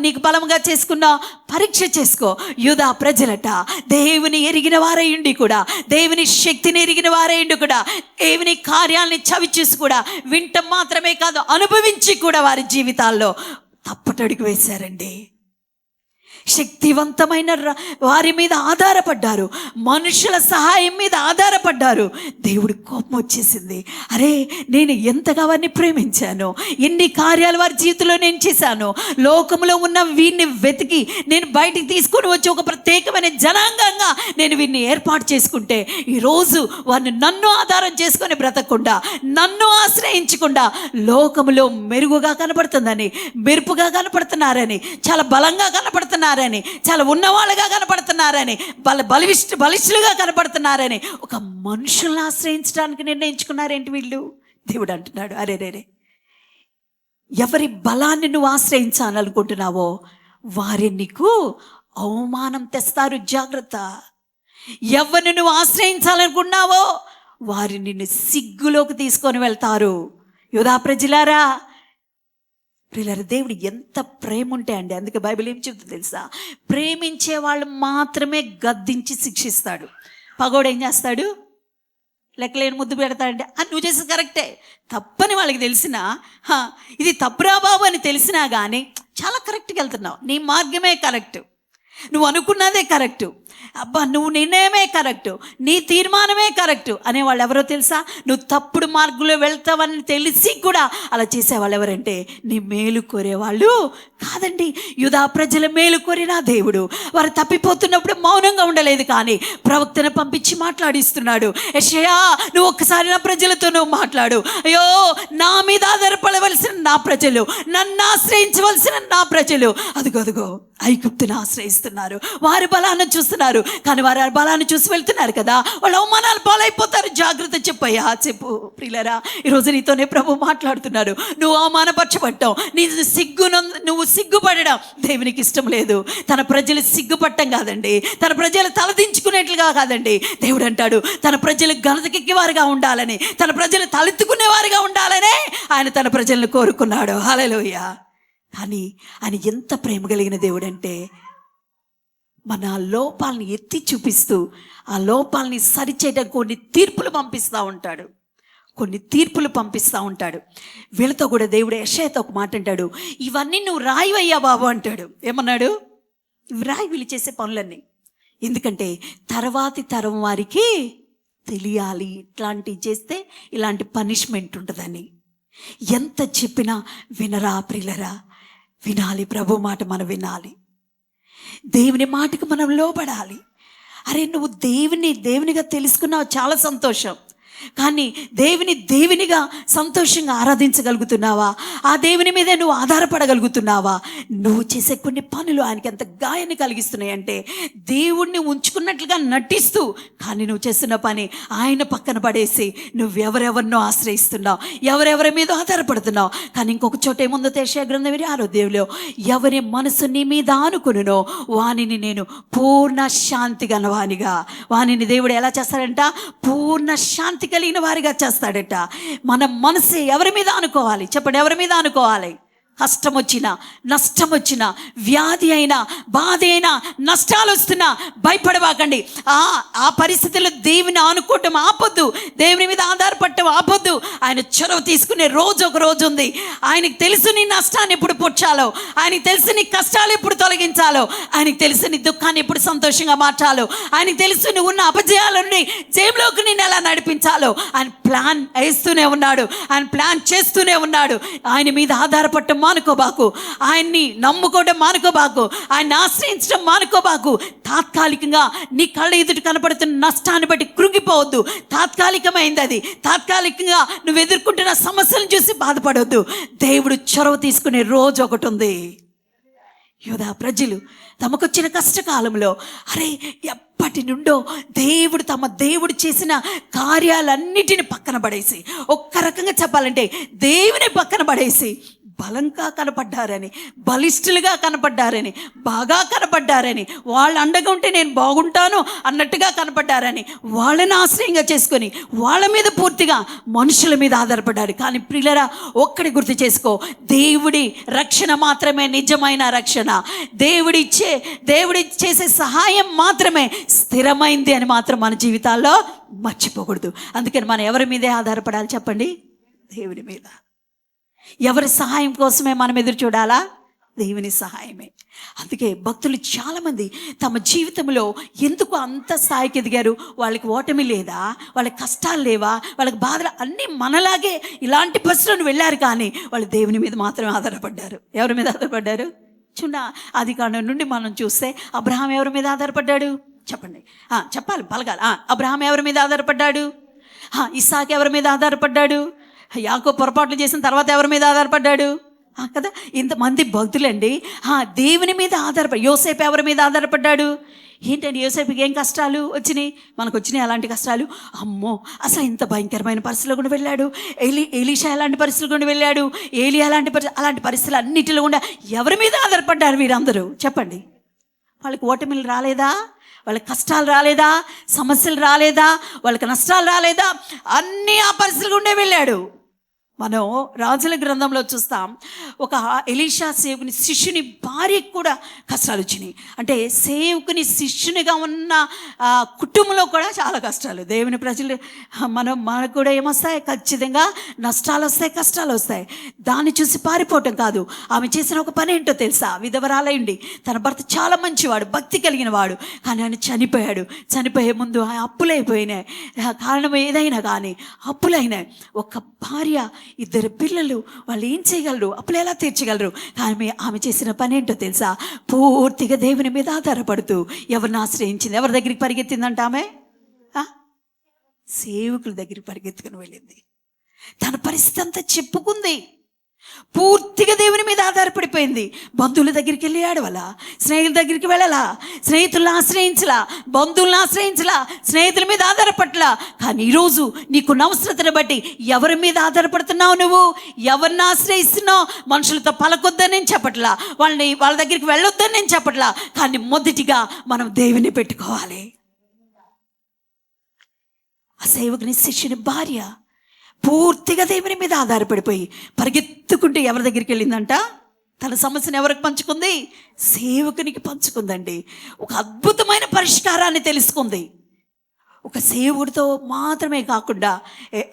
నీకు బలంగా చేసుకున్నా? పరీక్ష చేసుకో. యూదా ప్రజలట దేవుని ఎరిగిన వారయ్యుండి కూడా, దేవుని శక్తిని ఎరిగిన వారయ్యుండి కూడా, దేవుని కార్యాలని చవి చూసి కూడా, వింటం మాత్రమే కాదు అనుభవించి కూడా వారి జీవితాల్లో తప్పుటడుగు వేశారండి. శక్తివంతమైన వారి మీద ఆధారపడ్డారు, మనుషుల సహాయం మీద ఆధారపడ్డారు. దేవుడి కోపం వచ్చేసింది. అరే నేను ఎంతగా వారిని ప్రేమించాను, ఎన్ని కార్యాలు వారి జీవితంలో నేను చేశాను, లోకంలో ఉన్న వీరిని వెతికి నేను బయటికి తీసుకొని వచ్చి ఒక ప్రత్యేకమైన జనాంగంగా నేను వీరిని ఏర్పాటు చేసుకుంటే, ఈరోజు వారిని నన్ను ఆధారం చేసుకొని బ్రతకకుండా, నన్ను ఆశ్రయించకుండా లోకములో మెరుగుగా కనపడుతుందని, మెరుపుగా కనపడుతున్నారని, చాలా బలంగా కనపడుతున్నారని, చాలా ఉన్నవాళ్ళుగా కనపడుతున్నారని, బలిష్ఠులుగా కనపడుతున్నారని ఒక మనుషుల్ని ఆశ్రయించడానికి నిర్ణయించుకున్నారేంటి వీళ్ళు? దేవుడు అంటున్నాడు, అరే రే, ఎవరి బలాన్ని నువ్వు ఆశ్రయించాలనుకుంటున్నావో వారి నీకు అవమానం తెస్తారు, జాగ్రత్త. ఎవరిని నువ్వు ఆశ్రయించాలనుకున్నావో వారి నిన్ను సిగ్గులోకి తీసుకొని వెళ్తారు. యూదా ప్రజలారా, ప్రియులారా, దేవుడు ఎంత ప్రేమ ఉంటే అండి, అందుకే బైబిల్ ఏం చెప్తుంది తెలుసా? ప్రేమించే వాళ్ళు మాత్రమే గద్దించి శిక్షిస్తాడు. పగోడు ఏం చేస్తాడు? లెక్కలేని ముద్దు పెడతాడంటే నువ్వు చేసేది కరెక్టే, తప్పని వాళ్ళకి తెలిసినా, ఇది తప్పురా బాబు అని తెలిసినా కానీ చాలా కరెక్ట్గా వెళ్తున్నావు, నీ మార్గమే కరెక్ట్, నువ్వు అనుకున్నదే కరెక్టు, అబ్బా నువ్వు నిర్ణయమే కరెక్టు, నీ తీర్మానమే కరెక్టు అనేవాళ్ళు ఎవరో తెలుసా? నువ్వు తప్పుడు మార్గంలో వెళ్తావని తెలిసి కూడా అలా చేసేవాళ్ళు ఎవరంటే నీ మేలు కోరేవాళ్ళు కాదండి. యూదా ప్రజల మేలు కోరిన దేవుడు వారు తప్పిపోతున్నప్పుడు మౌనంగా ఉండలేదు, కానీ ప్రవక్తను పంపించి మాట్లాడిస్తున్నాడు. యెషయా నువ్వు ఒక్కసారి నా ప్రజలతో నువ్వు మాట్లాడు. అయ్యో నా మీద ఆధారపడవలసిన నా ప్రజలు, నన్ను ఆశ్రయించవలసిన నా ప్రజలు అదుగో ఐగుప్తుని ఆశ్రయిస్తున్నారు, వారి బలాన్ని చూస్తున్నారు, కానీ వారి బలాన్ని చూసి వెళ్తున్నారు కదా, వాళ్ళు అవమానాలు పాలైపోతారు. జాగ్రత్త చెప్పయ్యా, చెప్పు ప్రియులారా. ఈరోజు నీతోనే ప్రభు మాట్లాడుతున్నాడు. నువ్వు అవమానపరచబడ్డావు, నువ్వు సిగ్గుపడడం దేవునికి ఇష్టం లేదు. తన ప్రజలు సిగ్గుపడటం కాదండి, తన ప్రజలు తలదించుకునేట్లుగా కాదండి. దేవుడు అంటాడు తన ప్రజలు ఘనతకెక్కేవారుగా ఉండాలని, తన ప్రజలు తలెత్తుకునేవారుగా ఉండాలనే ఆయన తన ప్రజలను కోరుకున్నాడు. హల్లెలూయా. కానీ ఆయన ఎంత ప్రేమ కలిగిన దేవుడు అంటే మన లోపాలని ఎత్తి చూపిస్తూ ఆ లోపాలని సరిచేయడం కొన్ని తీర్పులు పంపిస్తూ ఉంటాడు. వీళ్ళతో కూడా దేవుడు యెషయాతో ఒక మాట అంటాడు, ఇవన్నీ నువ్వు రాయివయ్యా బాబు అంటాడు. ఏమన్నాడు? ఇవి రాయి, వీళ్ళు చేసే పనులన్నీ. ఎందుకంటే తర్వాతి తరం వారికి తెలియాలి, ఇట్లాంటివి చేస్తే ఇలాంటి పనిష్మెంట్ ఉంటుందని. ఎంత చెప్పినా వినరా ప్రియులరా? వినాలి, ప్రభు మాట మనం వినాలి, దేవుని మాటకు మనం లోబడాలి. అరే నువ్వు దేవునిగా తెలుసుకున్నావు, చాలా సంతోషం. కానీ దేవునిగా సంతోషంగా ఆరాధించగలుగుతున్నావా? ఆ దేవుని మీదే నువ్వు ఆధారపడగలుగుతున్నావా? నువ్వు చేసే కొన్ని పనులు ఆయనకి ఎంత గాయాన్ని కలిగిస్తున్నాయంటే దేవుణ్ణి ఉంచుకున్నట్లుగా నటిస్తూ, కానీ నువ్వు చేస్తున్న పని ఆయన పక్కన పడేసి నువ్వెవరెవరినో ఆశ్రయిస్తున్నావు, ఎవరెవరి మీద ఆధారపడుతున్నావు. కానీ ఇంకొక చోట ఏముందో యెషయా గ్రంథం 6వ ఎవరి మనసు నీ మీద ఆనుకునునో వానిని నేను పూర్ణ శాంతి గలవానిగా, వానిని దేవుడు ఎలా చేస్తాడంట? పూర్ణ శాంతి కలిగిన వారిగా చేస్తాడట. మన మనసు ఎవరి మీద అనుకోవాలి? చెప్పండి, ఎవరి మీద అనుకోవాలి? కష్టం వచ్చినా, నష్టం వచ్చినా, వ్యాధి అయినా, బాధ అయినా, నష్టాలు వస్తున్నా భయపడవాకండి. ఆ పరిస్థితుల్లో దేవుని ఆనుకోవటం ఆపొద్దు, దేవుని మీద ఆధారపడటం ఆపొద్దు. ఆయన చొరవ తీసుకునే రోజు ఒక రోజు ఉంది. ఆయనకు తెలుసు నీ నష్టాన్ని ఎప్పుడు పుచ్చాలో, ఆయనకు తెలుసు నీ కష్టాలు ఎప్పుడు తొలగించాలో, ఆయనకు తెలుసు నీ దుఃఖాన్ని ఎప్పుడు సంతోషంగా మార్చాలో, ఆయనకు తెలుసు నువ్వు ఉన్న అపజయాల నుండి జయంలోకి నేను ఎలా నడిపించాలో. ఆయన ప్లాన్ వేస్తూనే ఉన్నాడు, ఆయన ప్లాన్ చేస్తూనే ఉన్నాడు. ఆయన మీద ఆధారపడటం మానుకోబాకు, ఆయన్ని నమ్ముకోవడం మానుకోబాకు, ఆయన్ని ఆశ్రయించడం మానుకోబాకు. తాత్కాలికంగా నీ కళ్ళ ఎదుటి కనపడుతున్న నష్టాన్ని బట్టి కృంగిపోవద్దు. తాత్కాలికమైంది అది. తాత్కాలికంగా నువ్వు ఎదుర్కొంటున్న సమస్యలను చూసి బాధపడవద్దు. దేవుడు చొరవ తీసుకునే రోజు ఒకటి ఉంది. యూదా ప్రజలు తమకొచ్చిన కష్టకాలంలో అరే ఎప్పటి నుండో దేవుడు చేసిన కార్యాలన్నిటిని పక్కన పడేసి, ఒక్క రకంగా చెప్పాలంటే దేవుని పక్కన పడేసి బలంగా కనపడ్డారని, బలిష్ఠులుగా కనపడ్డారని, బాగా కనపడ్డారని, వాళ్ళు అండగా ఉంటే నేను బాగుంటాను అన్నట్టుగా కనపడ్డారని వాళ్ళని ఆశ్రయంగా చేసుకొని వాళ్ళ మీద పూర్తిగా మనుషుల మీద ఆధారపడ్డారు. కానీ ప్రియులరా, ఒక్కడి గుర్తు చేసుకో, దేవుడి రక్షణ మాత్రమే నిజమైన రక్షణ. దేవుడి చేసే సహాయం మాత్రమే స్థిరమైంది అని మాత్రం మన జీవితాల్లో మర్చిపోకూడదు. అందుకని మనం ఎవరి మీదే ఆధారపడాలి చెప్పండి? దేవుడి మీద. ఎవరి సహాయం కోసమే మనం ఎదురు చూడాలా? దేవుని సహాయమే. అందుకే భక్తులు చాలామంది తమ జీవితంలో ఎందుకు అంత స్థాయికి ఎదిగారు? వాళ్ళకి ఓటమి లేదా? వాళ్ళకి కష్టాలు లేవా? వాళ్ళకి బాధలు అన్నీ మనలాగే ఇలాంటి పరిస్థితులను వెళ్ళారు, కానీ వాళ్ళు దేవుని మీద మాత్రమే ఆధారపడ్డారు. ఎవరి మీద ఆధారపడ్డారు? ఆదికాండం నుండి మనం చూస్తే అబ్రహాం ఎవరి మీద ఆధారపడ్డాడు? చెప్పండి, చెప్పాలి, పలకాలి. అబ్రహాం ఎవరి మీద ఆధారపడ్డాడు? ఇస్సాకు ఎవరి మీద ఆధారపడ్డాడు? యాకోబు పొరపాట్లు చేసిన తర్వాత ఎవరి మీద ఆధారపడ్డాడు? కదా, ఇంతమంది భక్తులండి దేవుని మీద ఆధారపడి. యోసేపు ఎవరి మీద ఆధారపడ్డాడు? ఏంటండి యోసేపుకి ఏం కష్టాలు వచ్చినాయి? మనకు వచ్చినాయి అలాంటి కష్టాలు. అమ్మో, అసలు ఇంత భయంకరమైన పరిస్థితులు కూడా వెళ్ళాడు. ఎలీషా ఎలాంటి పరిస్థితులు కూడా వెళ్ళాడు. ఏలియా అలాంటి పరిస్థితులు అన్నిటిలో కూడా ఎవరి మీద ఆధారపడ్డారు వీరందరూ? చెప్పండి. వాళ్ళకి ఓటమిలు రాలేదా? వాళ్ళకి కష్టాలు రాలేదా? సమస్యలు రాలేదా? వాళ్ళకి నష్టాలు రాలేదా? అన్నీ ఆ పరిస్థితులు గుండే వెళ్ళాడు. మనం రాజుల గ్రంథంలో చూస్తాం, ఒక ఎలీషా సేవకుని శిష్యుని భార్యకు కూడా కష్టాలు వచ్చినాయి. అంటే సేవకుని శిష్యునిగా ఉన్న కుటుంబంలో కూడా చాలా కష్టాలు. దేవుని ప్రజలు మనకు కూడా ఏమొస్తాయి? ఖచ్చితంగా నష్టాలు వస్తాయి, కష్టాలు వస్తాయి. దాన్ని చూసి పారిపోవటం కాదు. ఆమె చేసిన ఒక పని ఏంటో తెలుసా? విధవరాలైండి, తన భర్త చాలా మంచివాడు, భక్తి కలిగిన వాడు, కానీ ఆయన చనిపోయాడు. చనిపోయే ముందు అప్పులైపోయినాయి. కారణం ఏదైనా కానీ అప్పులైనాయి. ఒక భార్య, 2 పిల్లలు, వాళ్ళు ఏం చేయగలరు? అప్పులు ఎలా తీర్చగలరు? కానీ ఆమె చేసిన పని ఏంటో తెలుసా? పూర్తిగా దేవుని మీద ఆధారపడుతూ ఎవరిని ఆశ్రయించింది? ఎవరి దగ్గరికి పరిగెత్తిందంట ఆమె? సేవకుల దగ్గరికి పరిగెత్తుకుని వెళ్ళింది. తన పరిస్థితి అంతా చెప్పుకుంది. పూర్తిగా దేవుని మీద ఆధారపడిపోయింది. బంధువుల దగ్గరికి వెళ్ళి ఆడవలా, స్నేహితుల దగ్గరికి వెళ్ళాలా, స్నేహితులను ఆశ్రయించలా, బంధువులను ఆశ్రయించలా, స్నేహితుల మీద ఆధారపడలా. కానీ ఈరోజు నీకున్న అవసరతను బట్టి ఎవరి మీద ఆధారపడుతున్నావు? నువ్వు ఎవరిని ఆశ్రయిస్తున్నావు? మనుషులతో పలకొద్దని నేను చెప్పట్లా, వాళ్ళ దగ్గరికి వెళ్ళొద్దని నేను చెప్పట్లా, కానీ మొదటిగా మనం దేవుని పెట్టుకోవాలి. ఆ సేవకుని శిష్యుని భార్య పూర్తిగా దేవుని మీద ఆధారపడిపోయి పరిగెత్తుకుంటూ ఎవరి దగ్గరికి వెళ్ళిందంట? తన సమస్యను ఎవరికి పంచుకుంది? సేవకునికి పంచుకుందండి. ఒక అద్భుతమైన పరిష్కారాన్ని తెలుసుకుంది. ఒక సేవకుడితో మాత్రమే కాకుండా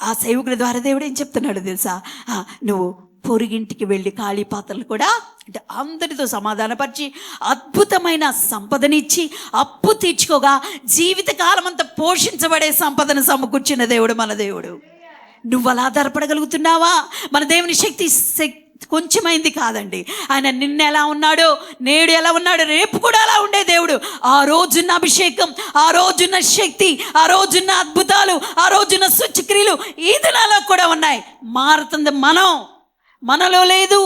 ఆ సేవకుడి ద్వారా దేవుడు ఏం చెప్తున్నాడు తెలుసా? నువ్వు పొరుగింటికి వెళ్ళి ఖాళీ పాత్రలు కూడా అంటే అందరితో సమాధానపరిచి అద్భుతమైన సంపదనిచ్చి అప్పు తీర్చుకోగా జీవితకాలం అంతా పోషించబడే సంపదను సమకూర్చిన దేవుడు మన దేవుడు. నువ్వు అలా ఆధారపడగలుగుతున్నావా? మన దేవుని శక్తి కొంచెమైంది కాదండి. ఆయన నిన్న ఎలా ఉన్నాడో, నేడు ఎలా ఉన్నాడో, రేపు కూడా అలా ఉండే దేవుడు. ఆ రోజున్న అభిషేకం, ఆ రోజున్న శక్తి, ఆ రోజున్న అద్భుతాలు, ఆ రోజున్న సూచక్రియలు ఈ దినాల్లో కూడా ఉన్నాయి. మారుతుంది మనలో లేదు.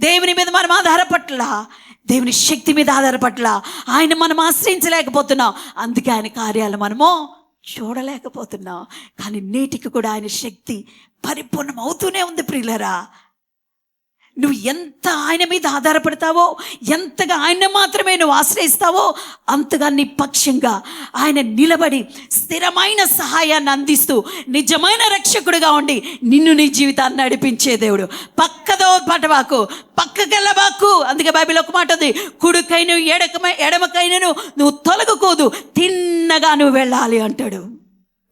దేవుని మీద మనం ఆధారపట్లా, దేవుని శక్తి మీద ఆధారపట్లా. ఆయన మనం ఆశ్రయించలేకపోతున్నాం. అందుకే ఆయన కార్యాలు మనము చూడలేకపోతున్నాం. కానీ నేటికి కూడా ఆయన శక్తి పరిపూర్ణం అవుతూనే ఉంది ప్రియులరా. నువ్వు ఎంత ఆయన మీద ఆధారపడతావో, ఎంతగా ఆయన మాత్రమే నువ్వు ఆశ్రయిస్తావో అంతగా నీ పక్షంగా ఆయన నిలబడి స్థిరమైన సహాయాన్ని అందిస్తూ నిజమైన రక్షకుడిగా ఉండి నిన్ను నీ జీవితాన్ని నడిపించే దేవుడు. పక్కదో పటవాకు, పక్కకెళ్ళబాకు. అందుకే బైబిల్ ఒక మాట ఉంది, కుడికైన ఎడమకైనను నువ్వు తొలగకూదు, తిన్నగా నువ్వు వెళ్ళాలి అంటాడు.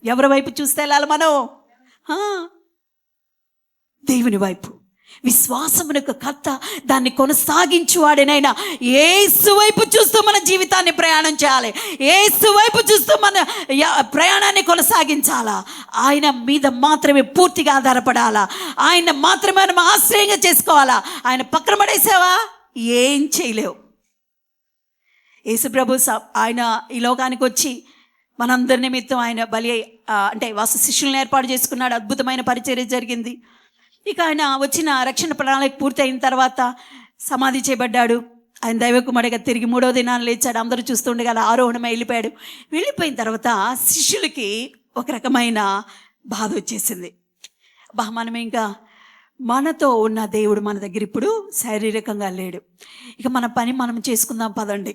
ఎవరి వైపు చూస్తే వెళ్ళాలి మనం? దేవుని వైపు. విశ్వాసమునకు కర్త, దాన్ని కొనసాగించువాడనైనా యేసు వైపు చూస్తూ మన జీవితాన్ని ప్రయాణం చేయాలి. యేసు వైపు చూస్తూ మన ప్రయాణాన్ని కొనసాగించాలా. ఆయన మీద మాత్రమే పూర్తిగా ఆధారపడాలా. ఆయన మాత్రమే మనం ఆశ్రయంగా చేసుకోవాలా. ఆయన పక్కన పడేసావా ఏం చేయలేవు. యేసు ప్రభు ఆయన ఈ లోకానికి వచ్చి మనందరి నిమిత్తం ఆయన బలి అంటే వాసు శిష్యులను ఏర్పాటు చేసుకున్నాడు. అద్భుతమైన పరిచర్య జరిగింది. ఇక ఆయన వచ్చిన రక్షణ ప్రణాళిక పూర్తయిన తర్వాత సమాధి చేయబడ్డాడు. ఆయన దైవకుమారుడిగా తిరిగి 3వ దినాన్ని లేచాడు. అందరూ చూస్తుండగా ఆరోహణమై వెళ్ళిపోయిన తర్వాత శిష్యులకి ఒక రకమైన బాధ వచ్చేసింది. మనం ఇంకా మనతో ఉన్న దేవుడు మన దగ్గర ఇప్పుడు శారీరకంగా లేడు, ఇక మన పని మనం చేసుకుందాం పదండి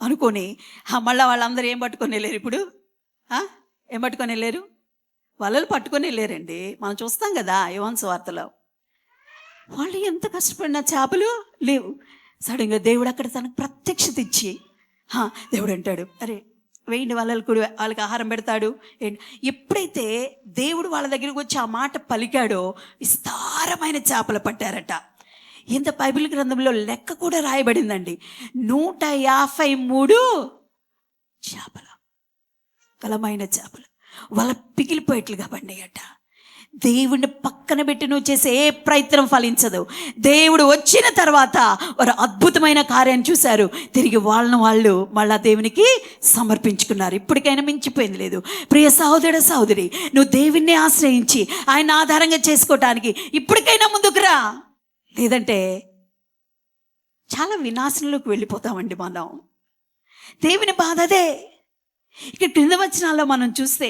అనుకొని మళ్ళీ వాళ్ళందరూ ఏం పట్టుకొని వెళ్ళారు? ఇప్పుడు ఏం పట్టుకొని వెళ్ళారు? వలలు పట్టుకొని వెళ్ళారండి. మనం చూస్తాం కదా యోహాను సువార్తలో. వాళ్ళు ఎంత కష్టపడినా చేపలు లేవు. సడన్గా దేవుడు అక్కడ తనకు ప్రత్యక్షత ఇచ్చి దేవుడు అంటాడు, అరే వేయండి వలలు కూడా, వాళ్ళకి ఆహారం పెడతాడు. ఎప్పుడైతే దేవుడు వాళ్ళ దగ్గరికి వచ్చి ఆ మాట పలికాడో విస్తారమైన చేపలు పట్టారట. ఇంత బైబిల్ గ్రంథంలో లెక్క కూడా రాయబడిందండి. 153 చేపలు, బలమైన చేపలు వాళ్ళ పిగిలిపోయేట్లుగా పడినాయట. దేవుడిని పక్కన పెట్టి నువ్వు చేసే ఏ ప్రయత్నం ఫలించదు. దేవుడు వచ్చిన తర్వాత వారు అద్భుతమైన కార్యాన్ని చూశారు. తిరిగి వాళ్ళను వాళ్ళు మళ్ళా దేవునికి సమర్పించుకున్నారు. ఇప్పటికైనా మించిపోయింది లేదు. ప్రియ సహోదరుడు సహోదరి, నువ్వు దేవుణ్ణి ఆశ్రయించి ఆయన ఆధారంగా చేసుకోవటానికి ఇప్పటికైనా ముందుకు రా. లేదంటే చాలా వినాశనంలోకి వెళ్ళిపోతామండి మనం. దేవుని బాధ అదే. ఇక క్రింద వచనాల్లో మనం చూస్తే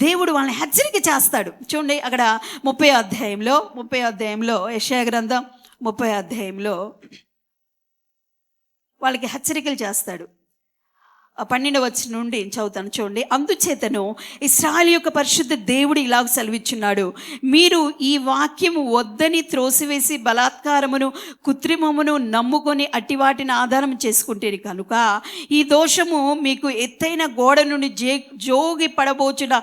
దేవుడు వాళ్ళని హెచ్చరిక చేస్తాడు. చూడండి అక్కడ 30వ అధ్యాయంలో యెషయా గ్రంథం 30వ అధ్యాయంలో వాళ్ళకి హెచ్చరికలు చేస్తాడు. 12వ వచనం నుండి చదువుతాను చూడండి. అందుచేతను ఇశ్రాయేలు యొక్క పరిశుద్ధ దేవుడు ఇలాగ సెలవిచ్చున్నాడు, మీరు ఈ వాక్యము వద్దని త్రోసివేసి బలాత్కారమును కృత్రిమమును నమ్ముకొని అట్టి వాటిని ఆధారం చేసుకుంటేది కనుక ఈ దోషము మీకు ఎత్తైన గోడ నుండి జోగి పడబోచున్న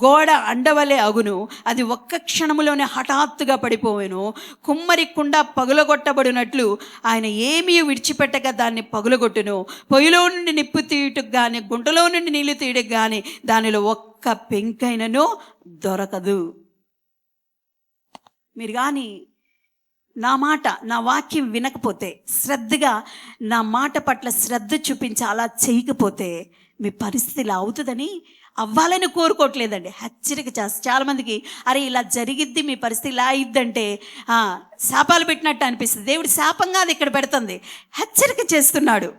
గోడ అండవలే అగును. అది ఒక్క క్షణములోనే హఠాత్తుగా పడిపోవెను. కుమ్మరి కుండ పగులగొట్టబడినట్లు ఆయన ఏమీ విడిచిపెట్టక దాన్ని పగులగొట్టును. పొయ్యిలో నుండి నిప్పు తీయుటకు కానీ గుంటలో నుండి నీళ్లు తీయటకు కానీ దానిలో ఒక్క పెంకైనను దొరకదు. మీరు కానీ నా మాట, నా వాక్యం వినకపోతే, శ్రద్ధగా నా మాట పట్ల శ్రద్ధ చూపించి అలా చేయకపోతే మీ పరిస్థితి ఇలా అవుతుందని అవ్వాలని కోరుకోవట్లేదండి, హెచ్చరిక చేస్తా. చాలామందికి అరే ఇలా జరిగిద్ది, మీ పరిస్థితి ఇలా అయిద్దంటే శాపాలు పెట్టినట్టు అనిపిస్తుంది. దేవుడు శాపంగా అది ఇక్కడ పెడుతుంది, హెచ్చరిక చేస్తున్నాడు.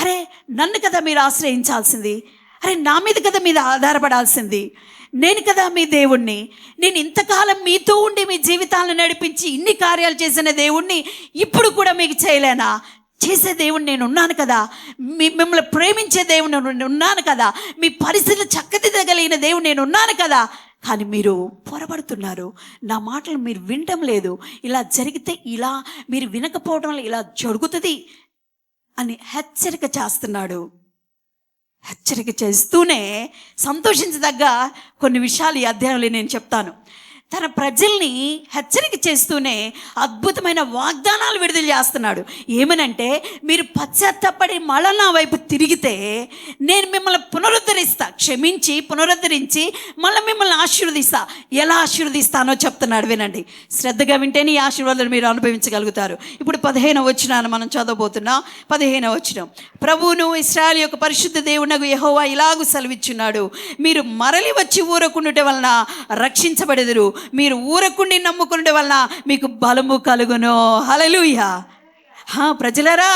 అరే నన్ను కదా మీరు ఆశ్రయించాల్సింది, అరే నా మీద కదా మీద ఆధారపడాల్సింది, నేను కదా మీ దేవుణ్ణి. నేను ఇంతకాలం మీతో ఉండి మీ జీవితాలను నడిపించి ఇన్ని కార్యాలు చేసిన దేవుణ్ణి ఇప్పుడు కూడా మీకు చేయలేనా? చేసే దేవుడు నేను ఉన్నాను కదా, మిమ్మల్ని ప్రేమించే దేవుడు నేను ఉన్నాను కదా, మీ పరిస్థితులు చక్కదిద్దగలిగిన దేవుడు నేను ఉన్నాను కదా. కానీ మీరు పొరబడుతున్నారు, నా మాటలు మీరు వినటం లేదు, ఇలా జరిగితే ఇలా మీరు వినకపోవడం వల్ల ఇలా జరుగుతుంది అని హెచ్చరిక చేస్తున్నాడు. హెచ్చరిక చేస్తూనే సంతోషించదగ్గ కొన్ని విషయాలు ఈ అధ్యాయంలో నేను చెప్తాను. తన ప్రజల్ని హెచ్చరిక చేస్తూనే అద్భుతమైన వాగ్దానాలు విడుదల చేస్తున్నాడు. ఏమనంటే, మీరు పశ్చాత్తాపడి మళ్ళా నా వైపు తిరిగితే నేను మిమ్మల్ని పునరుద్ధరిస్తా, క్షమించి పునరుద్ధరించి మళ్ళీ మిమ్మల్ని ఆశీర్వదిస్తా. ఎలా ఆశీర్వదిస్తానో చెప్తున్నాడు, వినండి. శ్రద్ధగా వింటేనే ఈ ఆశీర్వాదాలు మీరు అనుభవించగలుగుతారు. ఇప్పుడు 15వ వచనాన్ని మనం చదవబోతున్నాం. 15వ వచనం, ప్రభువును ఇశ్రాయేలు యొక్క పరిశుద్ధ దేవునగు యెహోవా ఇలాగు సెలవిచ్చున్నాడు, మీరు మరలి వచ్చి ఊరకుండుట వలన రక్షించబడెదరు, మీరు ఊరకుండి నమ్ముకునే వలన మీకు బలము కలుగును. హల్లెలూయా. ప్రజలారా,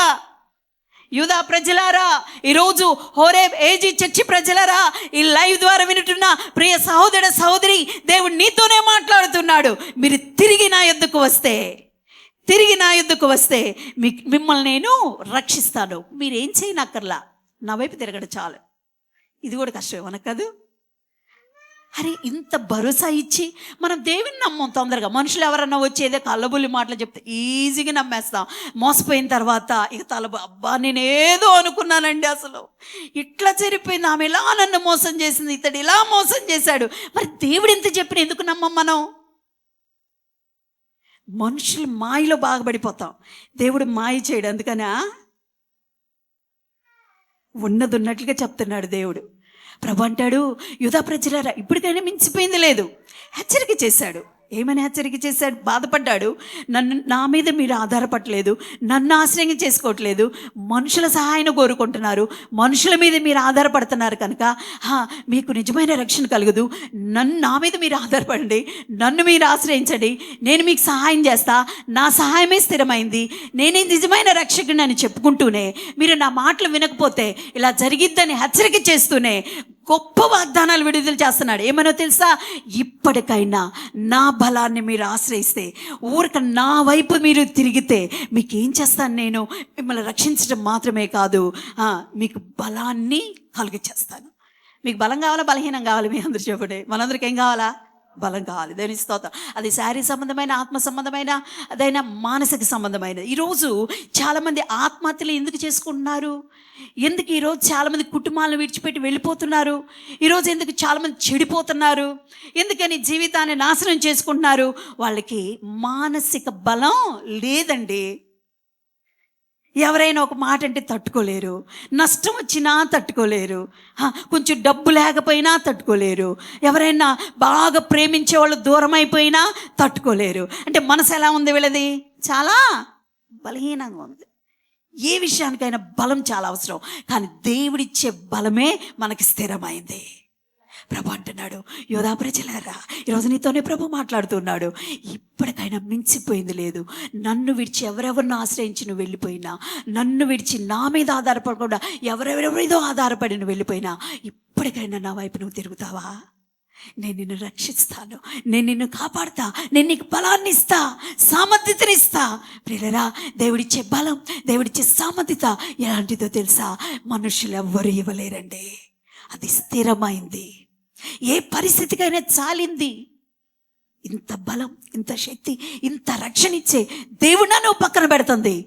యూదా ప్రజలారా, ఈరోజు హోరేబ్ ఏజీ చర్చి ప్రజలారా, ఈ లైవ్ ద్వారా వింటున్న ప్రియ సహోదర సహోదరి, దేవుడు నీతోనే మాట్లాడుతున్నాడు. మీరు తిరిగి నా యొద్దకు వస్తే మిమ్మల్ని నేను రక్షిస్తాను. మీరేం చేయనక్కర్లా, నా వైపు తిరగడం చాలు. ఇది కూడా కష్టమే మనకు కాదు. అరే, ఇంత భరోసా ఇచ్చి మనం దేవుని నమ్మం తొందరగా. మనుషులు ఎవరన్నా వచ్చేదే కళ్ళబుల్లి మాటలు చెప్తే ఈజీగా నమ్మేస్తాం. మోసపోయిన తర్వాత ఇక అబ్బా నేనేదో అనుకున్నానండి, అసలు ఇట్లా జరిగిపోయింది, ఆమె ఇలా నన్ను మోసం చేసింది, ఇతడు ఇలా మోసం చేశాడు. మరి దేవుడు ఎంత చెప్పిన ఎందుకు నమ్మం మనం? మనుషులు మాయలో బాగుపడిపోతాం, దేవుడు మాయ చేయడు. అందుకనా ఉన్నది ఉన్నట్లుగా చెప్తున్నాడు దేవుడు. ప్రభు అంటాడు, యూదా ప్రజలారా, ఇప్పటికైనా మించిపోయింది లేదు. హెచ్చరిక చేశాడు. ఏమని హెచ్చరిక చేశాడు? బాధపడ్డాడు. నా మీద మీరు ఆధారపడలేదు, నన్ను ఆశ్రయం చేసుకోవట్లేదు, మనుషుల సహాయం కోరుకుంటున్నారు, మనుషుల మీద మీరు ఆధారపడుతున్నారు కనుక మీకు నిజమైన రక్షణ కలగదు. నా మీద మీరు ఆధారపడండి, నన్ను మీరు ఆశ్రయించండి, నేను మీకు సహాయం చేస్తా, నా సహాయమే స్థిరమైంది, నేనే నిజమైన రక్షకుని అని చెప్పుకుంటూనే మీరు నా మాటలు వినకపోతే ఇలా జరిగిద్దని హెచ్చరిక చేస్తూనే గొప్ప వాగ్దానాలు విడుదల చేస్తున్నాడు. ఏమనో తెలుసా? ఇప్పటికైనా నా బలాన్ని మీరు ఆశ్రయిస్తే, ఊరిక నా వైపు మీరు తిరిగితే మీకు ఏం చేస్తాను? నేను మిమ్మల్ని రక్షించడం మాత్రమే కాదు, మీకు బలాన్ని కలుగచేస్తాను. మీకు బలం కావాలా, బలహీనం కావాలి? మీ అందరూ చెప్పండి. మనందరికి ఏం కావాలా? బలం కావాలి. దేవుని స్తోత్రం. అది శారీరక సంబంధమైన, ఆత్మ సంబంధమైన, అదైనా మానసిక సంబంధమైన. ఈరోజు చాలామంది ఆత్మహత్యలు ఎందుకు చేసుకుంటున్నారు? ఎందుకు ఈరోజు చాలామంది కుటుంబాలను విడిచిపెట్టి వెళ్ళిపోతున్నారు? ఈరోజు ఎందుకు చాలామంది చెడిపోతున్నారు? ఎందుకని జీవితాన్ని నాశనం చేసుకుంటున్నారు? వాళ్ళకి మానసిక బలం లేదండి. ఎవరైనా ఒక మాట అంటే తట్టుకోలేరు, నష్టం వచ్చినా తట్టుకోలేరు, కొంచెం డబ్బు లేకపోయినా తట్టుకోలేరు, ఎవరైనా బాగా ప్రేమించే వాళ్ళు దూరం అయిపోయినా తట్టుకోలేరు. అంటే మనసు ఎలా ఉంది వీళ్ళది? చాలా బలహీనంగా ఉంది. ఏ విషయానికైనా బలం చాలా అవసరం, కానీ దేవుడిచ్చే బలమే మనకి స్థిరమైంది. ప్రభు అంటున్నాడు, యోధా ప్రజలారా, ఈరోజు నీతోనే ప్రభు మాట్లాడుతున్నాడు. ఇప్పటికైనా మించిపోయింది లేదు. నన్ను విడిచి ఎవరెవరిని ఆశ్రయించి నువ్వు వెళ్ళిపోయినా, నన్ను విడిచి నా మీద ఆధారపడకుండా ఎవరెవరిదో ఆధారపడి నువ్వు వెళ్ళిపోయినా, ఇప్పటికైనా నా వైపు నువ్వు తిరుగుతావా? నేను నిన్ను రక్షిస్తాను, నేను నిన్ను కాపాడుతా, నేను నీకు బలాన్ని ఇస్తా, సామర్థ్యతనిస్తా. ప్రియులారా, దేవుడిచ్చే బలం, దేవుడిచ్చే సామర్థ్యత ఎలాంటిదో తెలుసా? మనుషులు ఎవ్వరూ ఇవ్వలేరండి. అది స్థిరమైంది, ఏ పరిస్థితికైనా చాలింది. ఇంత బలం, ఇంత శక్తి, ఇంత రక్షణ ఇచ్చే దేవుడు నన్ను పక్కన పెడుతుంది.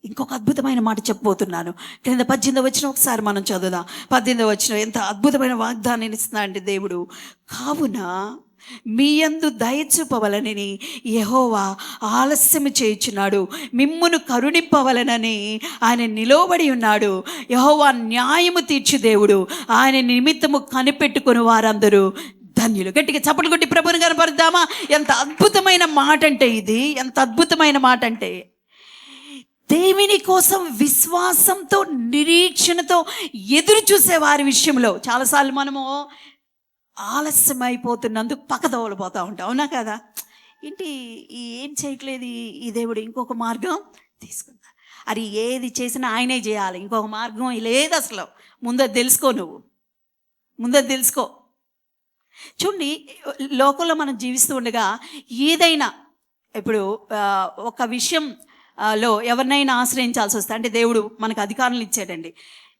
ఇంకొక అద్భుతమైన మాట చెప్పబోతున్నాను. క్రింద 18వ వచనం ఒకసారి మనం చదువుదాం. 18వ వచనం ఎంత అద్భుతమైన వాగ్దానాన్ని ఇస్తున్నాడు అంటే దేవుడు, కావున మీ యందు దయ చూపవలనని యెహోవా ఆలస్యము చేయుచున్నాడు, మిమ్మును కరుణింపవలనని ఆయన నిలవబడి ఉన్నాడు. యెహోవా న్యాయము తీర్చు దేవుడు, ఆయన నిమిత్తము కనిపెట్టుకుని వారందరూ ధన్యులు. గట్టిగా చప్పట్లు కొట్టి ప్రభువుని కనపరుద్దామా? ఎంత అద్భుతమైన మాట అంటే ఇది! ఎంత అద్భుతమైన మాట అంటే, దేవుని కోసం విశ్వాసంతో, నిరీక్షణతో ఎదురు చూసే వారి విషయంలో చాలాసార్లు మనము ఆలస్యం అయిపోతున్నందుకు పక్కదోవలిపోతూ ఉంటాం, అవునా కదా? ఏంటి ఏం చేయట్లేదు ఈ దేవుడు, ఇంకొక మార్గం తీసుకుందా? అది ఏది చేసినా ఆయనే చేయాలి, ఇంకొక మార్గం లేదు అసలు. ముందు తెలుసుకో, నువ్వు ముందు తెలుసుకో. చూడండి, లోకంలో మనం జీవిస్తూ ఉండగా ఏదైనా, ఇప్పుడు ఒక విషయం లో ఎవరినైనా ఆశ్రయించాల్సి వస్తే, అంటే దేవుడు మనకు అధికారులు ఇచ్చాడండి.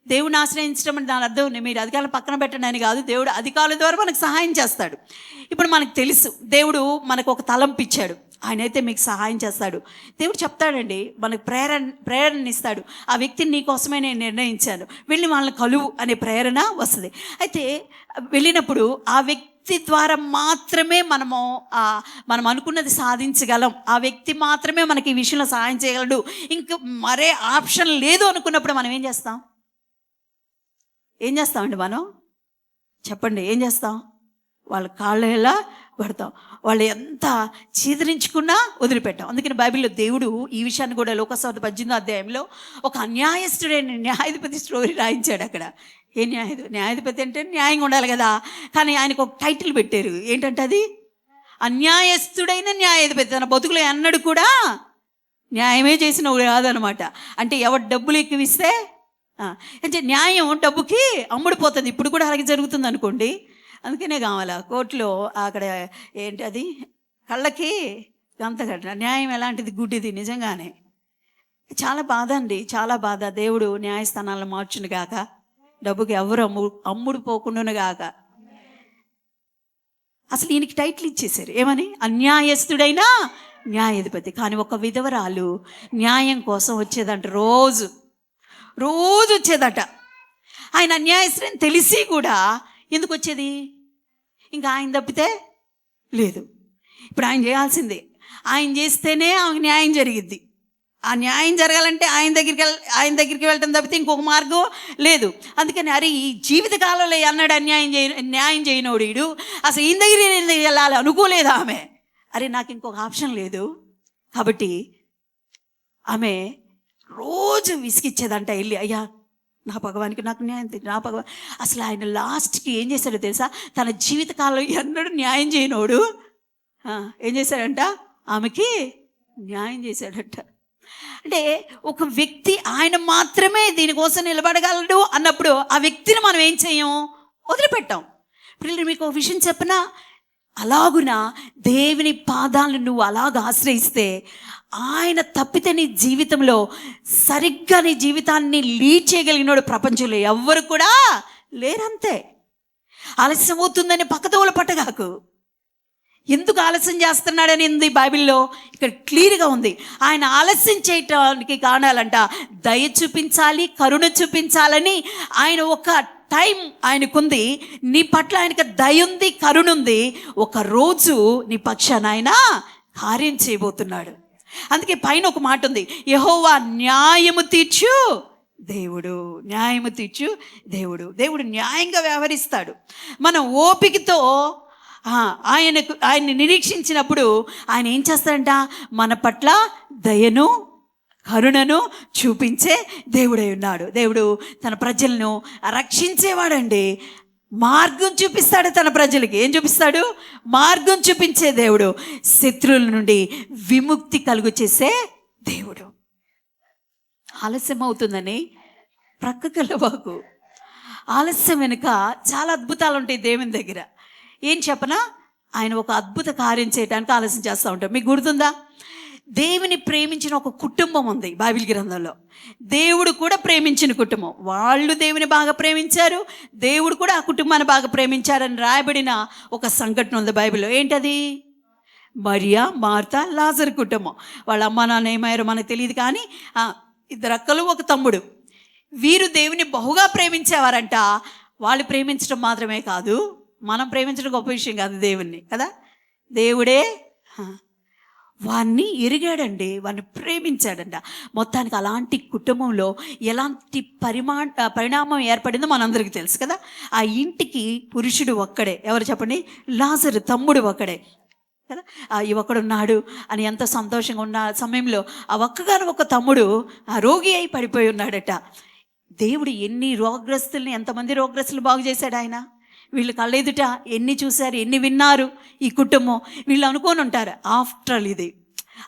దేవుడిని ఆశ్రయించడం అంటే దాని అర్థం మీరు అధికారులు పక్కన పెట్టండి అని కాదు. దేవుడు అధికారుల ద్వారా మనకు సహాయం చేస్తాడు. ఇప్పుడు మనకు తెలుసు దేవుడు మనకు ఒక తలంపు ఇచ్చాడు, ఆయన అయితే మీకు సహాయం చేస్తాడు. దేవుడు చెప్తాడండి, మనకు ప్రేరణ ఇస్తాడు. ఆ వ్యక్తిని నీకోసమే నేను నిర్ణయించాను, వెళ్ళి వాళ్ళని కలువు అనే ప్రేరణ వస్తుంది. అయితే వెళ్ళినప్పుడు ఆ వ్యక్తి ద్వారా మాత్రమే మనం అనుకున్నది సాధించగలం. ఆ వ్యక్తి మాత్రమే మనకి ఈ విషయంలో సహాయం చేయగలడు, ఇంకా మరే ఆప్షన్ లేదు అనుకున్నప్పుడు మనం ఏం చేస్తామండి? మనం చెప్పండి, ఏం చేస్తాం? వాళ్ళ కాళ్ళేలా పడతాం, వాళ్ళు ఎంత చీదరించుకున్నా వదిలిపెట్టాం. అందుకని బైబిల్లో దేవుడు ఈ విషయాన్ని కూడా లోకసువార్త 18వ అధ్యాయంలో ఒక అన్యాయస్తుడైన న్యాయాధిపతి స్టోరీ రాయించాడు. అక్కడ ఏ న్యాయాధిపతి అంటే న్యాయంగా ఉండాలి కదా, కానీ ఆయనకు ఒక టైటిల్ పెట్టారు. ఏంటంటే అది అన్యాయస్తుడైన న్యాయాధిపతి. తన బతుకులో అన్నడు కూడా న్యాయమే చేసినవాడు కాదనమాట. అంటే ఎవరు డబ్బులు ఎక్కువిస్తే అంటే న్యాయం డబ్బుకి అమ్ముడిపోతుంది. ఇప్పుడు కూడా అలాగే జరుగుతుంది అనుకోండి. అందుకనే కావాలా కోర్టులో అక్కడ ఏంటి అది కళ్ళకి గంత కట్టిన న్యాయం ఎలాంటిది, గుడ్డిది. నిజంగానే చాలా బాధ అండి, చాలా బాధ. దేవుడు న్యాయస్థానాలను మార్చును గాక, డబ్బుకి ఎవరు అమ్ముడు పోకుండా గాక. అసలు ఈయనకి టైటిల్ ఇచ్చేశారు ఏమని? అన్యాయస్తుడైన న్యాయాధిపతి. కానీ ఒక విధవరాలు న్యాయం కోసం వచ్చేదంట, రోజు వచ్చేదట. ఆయన అన్యాయస్తుడని తెలిసి కూడా ఎందుకు వచ్చేది? ఇంకా ఆయన తప్పితే లేదు. ఇప్పుడు ఆయన చేయాల్సిందే, ఆయన చేస్తేనే ఆమెకు న్యాయం జరిగిద్ది. ఆ న్యాయం జరగాలంటే ఆయన దగ్గరికి వెళ్ళటం తప్పితే ఇంకొక మార్గం లేదు. అందుకని అరే ఈ జీవితకాలంలో అన్నాడు న్యాయం చేయనోడు వీడు, అసలు ఈయన దగ్గర వెళ్ళాలి అనుకోలేదు ఆమె. అరే నాకు ఇంకొక ఆప్షన్ లేదు కాబట్టి ఆమె రోజు విసిగిచ్చేదంట వెళ్ళి, అయ్యా నా భగవానికి నాకు న్యాయం నా భగవాన్. అసలు ఆయన లాస్ట్కి ఏం చేశాడో తెలుసా? తన జీవితకాలంలో ఎన్నడూ న్యాయం చేయనోడు ఏం చేశాడంట? ఆమెకి న్యాయం చేశాడంట. అంటే ఒక వ్యక్తి ఆయన మాత్రమే దీనికోసం నిలబడగలడు అన్నప్పుడు ఆ వ్యక్తిని మనం ఏం చేయం? వదిలిపెట్టాం. పిల్లలు మీకు ఒక విషయం చెప్పనా? అలాగున దేవుని పాదాలను నువ్వు అలాగ ఆశ్రయిస్తే ఆయన తప్పితే నీ జీవితంలో సరిగ్గా నీ జీవితాన్ని లీడ్ చేయగలిగినోడు ప్రపంచంలో ఎవ్వరు కూడా లేరంతే. ఆలస్యం అవుతుందని పక్కదోవలు పట్టగాకు. ఎందుకు ఆలస్యం చేస్తున్నాడని ఉంది బైబిల్లో ఇక్కడ క్లియర్గా ఉంది. ఆయన ఆలస్యం చేయటానికి కారణాలంట దయ చూపించాలి, కరుణ చూపించాలని ఆయన ఒక టైం ఆయనకుంది. నీ పట్ల ఆయనకు దయ ఉంది, కరుణ ఉంది. ఒక రోజు నీ పక్షాన ఆయన కార్యం చేయబోతున్నాడు. అందుకే పైన ఒక మాట ఉంది, యెహోవా న్యాయము తీర్చు దేవుడు. న్యాయము తీర్చు దేవుడు. దేవుడు న్యాయంగా వ్యవహరిస్తాడు. మనం ఓపికతో ఆయన్ని నిరీక్షించినప్పుడు ఆయన ఏం చేస్తాడంట? మన పట్ల దయను కరుణను చూపించే దేవుడై ఉన్నాడు. దేవుడు తన ప్రజలను రక్షించేవాడండి. మార్గం చూపిస్తాడు తన ప్రజలకి. ఏం చూపిస్తాడు? మార్గం చూపించే దేవుడు. శత్రువుల నుండి విముక్తి కలుగు చేసే దేవుడు. ఆలస్యం అవుతుందని ప్రక్కకెళ్ళబాకు. ఆలస్యం వెనుక చాలా అద్భుతాలు ఉంటాయి దేవుని దగ్గర. ఏం చెప్పనా? ఆయన ఒక అద్భుత కార్యం చేయడానికి ఆలస్యం చేస్తూ ఉంటాం. మీకు గుర్తుందా? దేవుని ప్రేమించిన ఒక కుటుంబం ఉంది బైబిల్ గ్రంథంలో. దేవుడు కూడా ప్రేమించిన కుటుంబం. వాళ్ళు దేవుని బాగా ప్రేమించారు, దేవుడు కూడా ఆ కుటుంబాన్ని బాగా ప్రేమించారని రాయబడిన ఒక సంఘటన ఉంది బైబిల్లో. ఏంటది? మరియా, మార్తా, లాజరు కుటుంబం. వాళ్ళ అమ్మ నాన్న ఏమయ్యారో మనకు తెలియదు, కానీ 2 అక్కలు 1 తమ్ముడు. వీరు దేవుని బహుగా ప్రేమించేవారంట. వాళ్ళు ప్రేమించడం మాత్రమే కాదు, మనం ప్రేమించడం గొప్ప విషయం కాదు దేవుణ్ణి కదా. దేవుడే వారిని ఎరిగాడండి, వారిని ప్రేమించాడంట. మొత్తానికి అలాంటి కుటుంబంలో ఎలాంటి పరిణామం ఏర్పడిందో మనందరికీ తెలుసు కదా. ఆ ఇంటికి పురుషుడు ఒక్కడే. ఎవరు చెప్పండి? లాజరు తమ్ముడు ఒక్కడే కదా. ఈ ఒక్కడున్నాడు అని ఎంతో సంతోషంగా ఉన్న సమయంలో ఆ ఒక్కగాను ఒక తమ్ముడు రోగి అయి పడిపోయి ఉన్నాడట. దేవుడు ఎన్ని రోగగ్రస్తుల్ని, ఎంతమంది రోగగ్రస్తులు బాగు చేశాడు ఆయన. వీళ్ళు కళ్ళెదుట ఎన్ని చూశారు, ఎన్ని విన్నారు ఈ కుటుంబం. వీళ్ళు అనుకొని ఉంటారు, ఆఫ్టర్ ఆల్ ఇది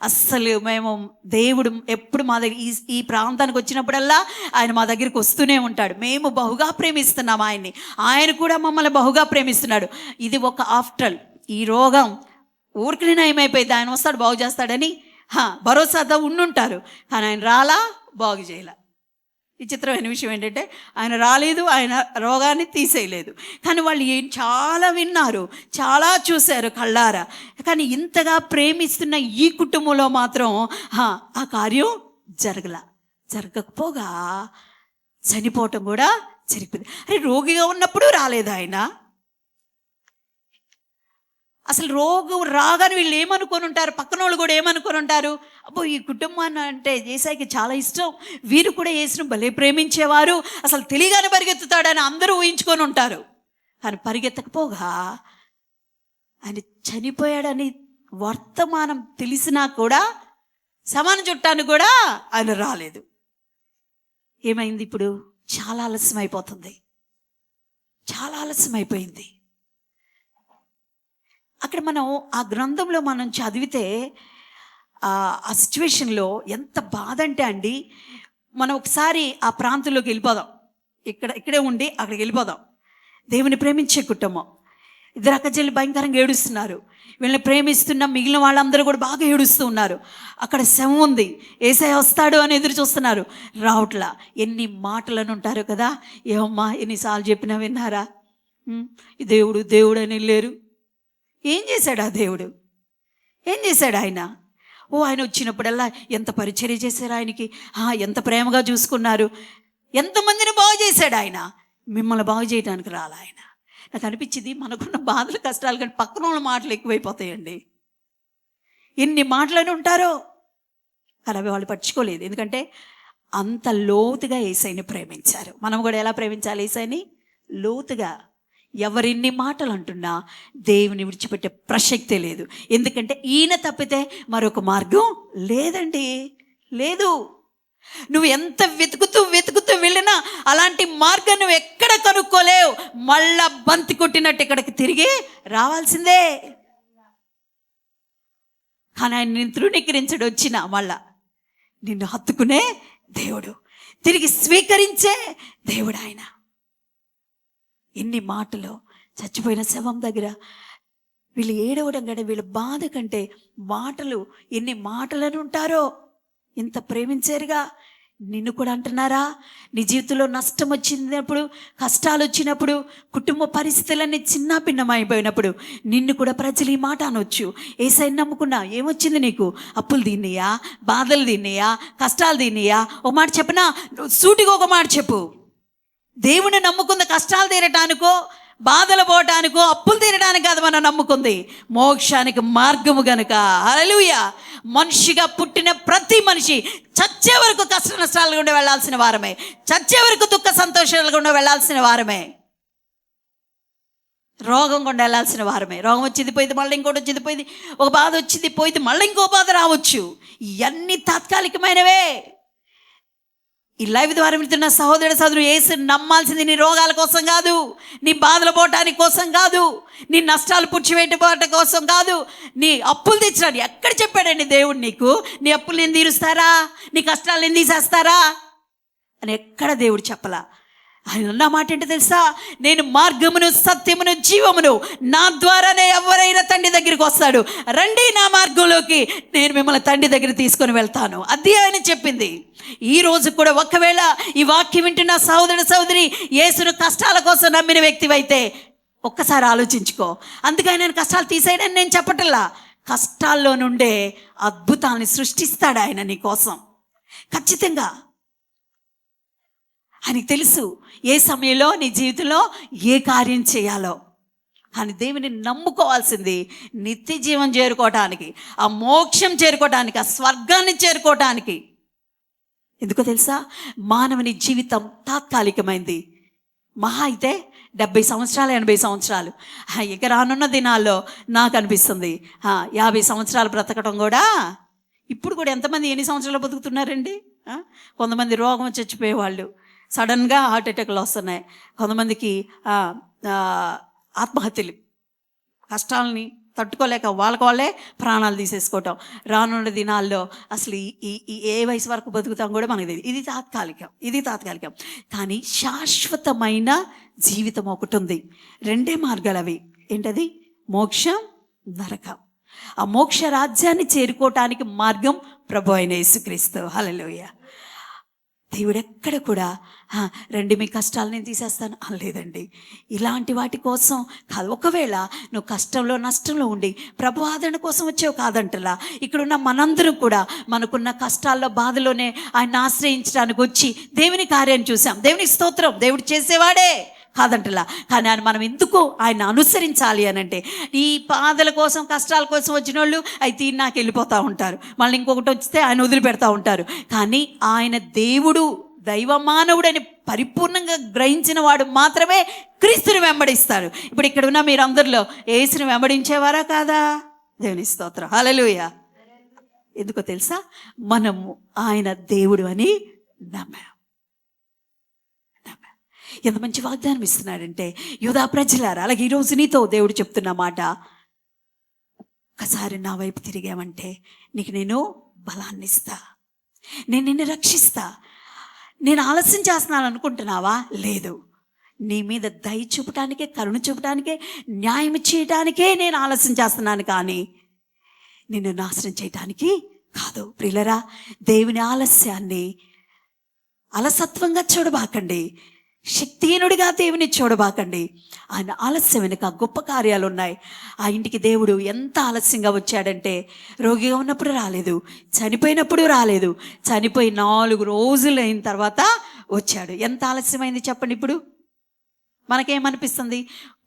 అస్సలు మేము దేవుడు ఎప్పుడు మా దగ్గర ఈ ప్రాంతానికి వచ్చినప్పుడల్లా ఆయన మా దగ్గరికి వస్తూనే ఉంటాడు. మేము బహుగా ప్రేమిస్తున్నాం ఆయన్ని, ఆయన కూడా మమ్మల్ని బహుగా ప్రేమిస్తున్నాడు. ఇది ఒక ఆఫ్టర్ ఆల్. ఈ రోగం ఊరికి నయమైపోయింది, ఆయన వస్తాడు బాగు చేస్తాడని భరోసాతో ఉండుంటారు. కానీ ఆయన రాలా, బాగు చేయాల. విచిత్రమైన విషయం ఏంటంటే ఆయన రాలేదు, ఆయన రోగాన్ని తీసేయలేదు. కానీ వాళ్ళు చాలా విన్నారు, చాలా చూశారు కళ్ళారా. కానీ ఇంతగా ప్రేమిస్తున్న ఈ కుటుంబంలో మాత్రం ఆ కార్యం జరగకపోగా చనిపోవటం కూడా జరిగింది. అరే, రోగిగా ఉన్నప్పుడు రాలేదు ఆయన. అసలు రోగం రాగానే వీళ్ళు ఏమనుకొని ఉంటారు, పక్కన వాళ్ళు కూడా ఏమనుకొని ఉంటారు, అబ్బో ఈ కుటుంబాన్ని అంటే యేసయ్యకి చాలా ఇష్టం, వీరు కూడా యేసును భలే ప్రేమించేవారు, అసలు తెలియగానే పరిగెత్తుతాడని అందరూ ఊహించుకొని ఉంటారు. కానీ పరిగెత్తకపోగా ఆయన చనిపోయాడని వర్తమానం తెలిసినా కూడా సమాన చుట్టాన్ని కూడా ఆయన రాలేదు. ఏమైంది ఇప్పుడు? చాలా ఆలస్యం అయిపోతుంది, చాలా ఆలస్యం అయిపోయింది. అక్కడ మనం ఆ గ్రంథంలో మనం చదివితే ఆ సిచ్యువేషన్లో ఎంత బాధ అంటే అండి, మనం ఒకసారి ఆ ప్రాంతంలోకి వెళ్ళిపోదాం. ఇక్కడే ఉండి అక్కడికి వెళ్ళిపోదాం. దేవుని ప్రేమించే కుటుంబం, ఇద్దరు అక్కచెల్లి భయంకరంగా ఏడుస్తున్నారు. వీళ్ళని ప్రేమిస్తున్న మిగిలిన వాళ్ళందరూ కూడా బాగా ఏడుస్తూ ఉన్నారు. అక్కడ శవం ఉంది, యేసయ్య వస్తాడు అని ఎదురు చూస్తున్నారు, రావట్లా. ఎన్ని మాటలను ఉంటారు కదా, ఏమమ్మా ఎన్నిసార్లు చెప్పినా విన్నారా? దేవుడు అని లేరు. ఏం చేశాడు ఆ దేవుడు? ఏం చేశాడు ఆయన? ఆయన వచ్చినప్పుడల్లా ఎంత పరిచర్య చేశారు ఆయనకి, ఎంత ప్రేమగా చూసుకున్నారు, ఎంతమందిని బాగు చేశాడు ఆయన. మిమ్మల్ని బాగు చేయడానికి రాలా ఆయన. నాకు అనిపించింది, మనకున్న బాధలు కష్టాలు కానీ పక్కన వాళ్ళ మాటలు ఎక్కువైపోతాయండి. ఎన్ని మాటలని ఉంటారో, కానీ అవి వాళ్ళు పట్టించుకోలేదు. ఎందుకంటే అంత లోతుగా యేసయ్యని ప్రేమించారు. మనం కూడా ఎలా ప్రేమించాలి యేసయ్యని? లోతుగా. ఎవరిన్ని మాటలు అంటున్నా దేవుని విడిచిపెట్టే ప్రసక్తే లేదు. ఎందుకంటే ఈయన తప్పితే మరొక మార్గం లేదండి, లేదు. నువ్వు ఎంత వెతుకుతూ వెళ్ళినా అలాంటి మార్గం నువ్వు ఎక్కడ కనుక్కోలేవు. మళ్ళా బంతి కొట్టినట్టు ఇక్కడికి తిరిగి రావాల్సిందే. కానీ ఆయన నిన్ను తృణీకరించడు, వచ్చిన మళ్ళా నిన్ను హత్తుకునే దేవుడు, తిరిగి స్వీకరించే దేవుడు ఆయన. ఎన్ని మాటలు, చచ్చిపోయిన శవం దగ్గర వీళ్ళు ఏడవడం కంటే, వీళ్ళ బాధ కంటే మాటలు, ఎన్ని మాటలను ఉంటారో. ఇంత ప్రేమించారుగా. నిన్ను కూడా అంటున్నారా? నీ జీవితంలో నష్టం వచ్చినప్పుడు, కష్టాలు వచ్చినప్పుడు, కుటుంబ పరిస్థితులన్నీ చిన్న భిన్నమైపోయినప్పుడు నిన్ను కూడా ప్రజలు ఈ మాట అనొచ్చు. యేసయ్యని నమ్ముకున్నా, ఏమొచ్చింది నీకు? అప్పులు తిన్నాయా, బాధలు తిన్నాయా, కష్టాలు తిన్నాయా? ఒక మాట చెప్పనా? సూటిగా ఒక మాట చెప్పు. దేవుని నమ్ముకుంది కష్టాలు తీరటానికో, బాధలు పోవటానికో, అప్పులు తీరడానికి కాదు మనం నమ్ముకుంది, మోక్షానికి మార్గము గనుక. హల్లెలూయా. మనిషిగా పుట్టిన ప్రతి మనిషి చచ్చే వరకు కష్ట నష్టాలు గుండా వెళ్ళాల్సిన వారమే, చచ్చే వరకు దుఃఖ సంతోషాలు గుండా వెళ్ళాల్సిన వారమే, రోగం గుండా వెళ్ళాల్సిన వారమే. రోగం వచ్చింది పోయింది, మళ్ళీ ఇంకోటి వచ్చింది పోయింది, ఒక బాధ వచ్చింది పోయింది, మళ్ళీ ఇంకో బాధ రావచ్చు. ఇవన్నీ తాత్కాలికమైనవే. ఈ లైవ్ ద్వారా వింటున్న సహోదరుడు యేసుని నమ్మాల్సింది నీ రోగాల కోసం కాదు, నీ బాధలు పోవటానికి కోసం కాదు, నీ నష్టాలు పుచ్చివేయటం కోసం కాదు, నీ అప్పులు తెచ్చినాడు. ఎక్కడ చెప్పాడండి దేవుడు నీకు నీ అప్పులు నేను తీరుస్తారా, నీ కష్టాలు నేను తీసేస్తారా అని ఎక్కడ దేవుడు చెప్పలా. ఆయన అన్న మాట ఏంటో తెలుసా? నేను మార్గమును, సత్యమును, జీవమును, నా ద్వారానే ఎవరైనా తండ్రి దగ్గరికి వస్తాడు, రండి నా మార్గంలోకి, నేను మిమ్మల్ని తండ్రి దగ్గర తీసుకొని వెళ్తాను. అది ఆయన చెప్పింది. ఈ రోజు కూడా ఒకవేళ ఈ వాక్యం వింటున్న సహోదరి యేసును కష్టాల కోసం నమ్మిన వ్యక్తివైతే ఒక్కసారి ఆలోచించుకో. అందుకని నేను కష్టాలు తీసేయడని నేను చెప్పటల్లా, కష్టాల్లో నుండే అద్భుతాన్ని సృష్టిస్తాడు ఆయన నీ కోసం. ఖచ్చితంగా ఆయనకి తెలుసు ఏ సమయంలో నీ జీవితంలో ఏ కార్యం చేయాలో. కానీ దేవుని నమ్ముకోవాల్సింది నిత్య జీవం చేరుకోవటానికి, ఆ మోక్షం చేరుకోవటానికి, ఆ స్వర్గాన్ని చేరుకోవటానికి. ఎందుకో తెలుసా? మానవుని జీవితం తాత్కాలికమైంది. మహా అయితే 70 సంవత్సరాలు, 80 సంవత్సరాలు. ఇక రానున్న దినాల్లో నాకు అనిపిస్తుంది 50 సంవత్సరాలు బ్రతకడం కూడా. ఇప్పుడు కూడా ఎంతమంది ఎన్ని సంవత్సరాలు బతుకుతున్నారండి? కొంతమంది రోగం చచ్చిపోయేవాళ్ళు, సడన్గా హార్ట్ అటాక్లు వస్తున్నాయి. కొంతమందికి ఆత్మహత్యలు, కష్టాలని తట్టుకోలేక వాళ్ళే ప్రాణాలు తీసేసుకోవటం. రానున్న దినాల్లో అసలు ఈ ఏ వయసు వరకు బతుకుతాం కూడా మనకు తెలియదు. ఇది తాత్కాలికం. కానీ శాశ్వతమైన జీవితం ఒకటి ఉంది. 2 మార్గాలు అవి. ఏంటది? మోక్షం, నరకం. ఆ మోక్ష రాజ్యాన్ని చేరుకోవటానికి మార్గం ప్రభు అయిన యేసుక్రీస్తు. హల్లెలూయా. దేవుడు ఎక్కడ కూడా రండి మీ కష్టాలు నేను తీసేస్తాను అనలేదండి. ఇలాంటి వాటి కోసం కాదు. ఒకవేళ నువ్వు కష్టంలో నష్టంలో ఉండి ప్రభు ఆదరణ కోసం వచ్చావు కాదంటలా, ఇక్కడున్న మనందరం కూడా మనకున్న కష్టాల్లో బాధలోనే ఆయన ఆశ్రయించడానికి వచ్చి దేవుని కార్యాన్ని చూసాం. దేవునికి స్తోత్రం. దేవుడు చేసేవాడే కాదంటలా. కానీ ఆయన మనం ఎందుకు ఆయన అనుసరించాలి అని అంటే, ఈ బాధల కోసం కష్టాల కోసం వచ్చిన వాళ్ళు అయితే నాకు వెళ్ళిపోతూ ఉంటారు, మళ్ళీ ఇంకొకటి వస్తే ఆయన వదిలిపెడతా ఉంటారు. కానీ ఆయన దేవుడు దైవమానవుడని పరిపూర్ణంగా గ్రహించిన వాడు మాత్రమే క్రీస్తుని వెంబడిస్తారు. ఇప్పుడు ఇక్కడ ఉన్న మీరందరిలో యేసుని వెంబడించేవారా కాదా? దేవుని స్తోత్రం, హల్లెలూయా. ఎందుకో తెలుసా? మనము ఆయన దేవుడు అని నమ్మాం. ఎంత మంచి వాగ్దానం ఇస్తున్నాడంటే, యూదా ప్రజలారా, అలాగే ఈరోజు నీతో దేవుడు చెప్తున్న మాట, ఒకసారి నా వైపు తిరిగామంటే నీకు నేను బలాన్ని ఇస్తా, నేను నిన్ను రక్షిస్తా. నేను ఆలస్యం చేస్తున్నాను అనుకుంటున్నావా? లేదు, నీ మీద దయ చూపటానికే, కరుణ చూపటానికే, న్యాయం చేయటానికే నేను ఆలస్యం చేస్తున్నాను, కానీ నిన్ను నాశనం చేయటానికి కాదు. ప్రియులరా, దేవుని ఆలస్యాన్ని అలసత్వంగా చూడబాకండి, శక్తిహీనుడిగా దేవుని చూడబాకండి. ఆయన ఆలస్యం వెనుక గొప్ప కార్యాలు ఉన్నాయి. ఆ ఇంటికి దేవుడు ఎంత ఆలస్యంగా వచ్చాడంటే, రోగిగా ఉన్నప్పుడు రాలేదు, చనిపోయినప్పుడు రాలేదు, చనిపోయి 4 రోజులు అయిన తర్వాత వచ్చాడు. ఎంత ఆలస్యమైంది చెప్పండి. ఇప్పుడు మనకేమనిపిస్తుంది?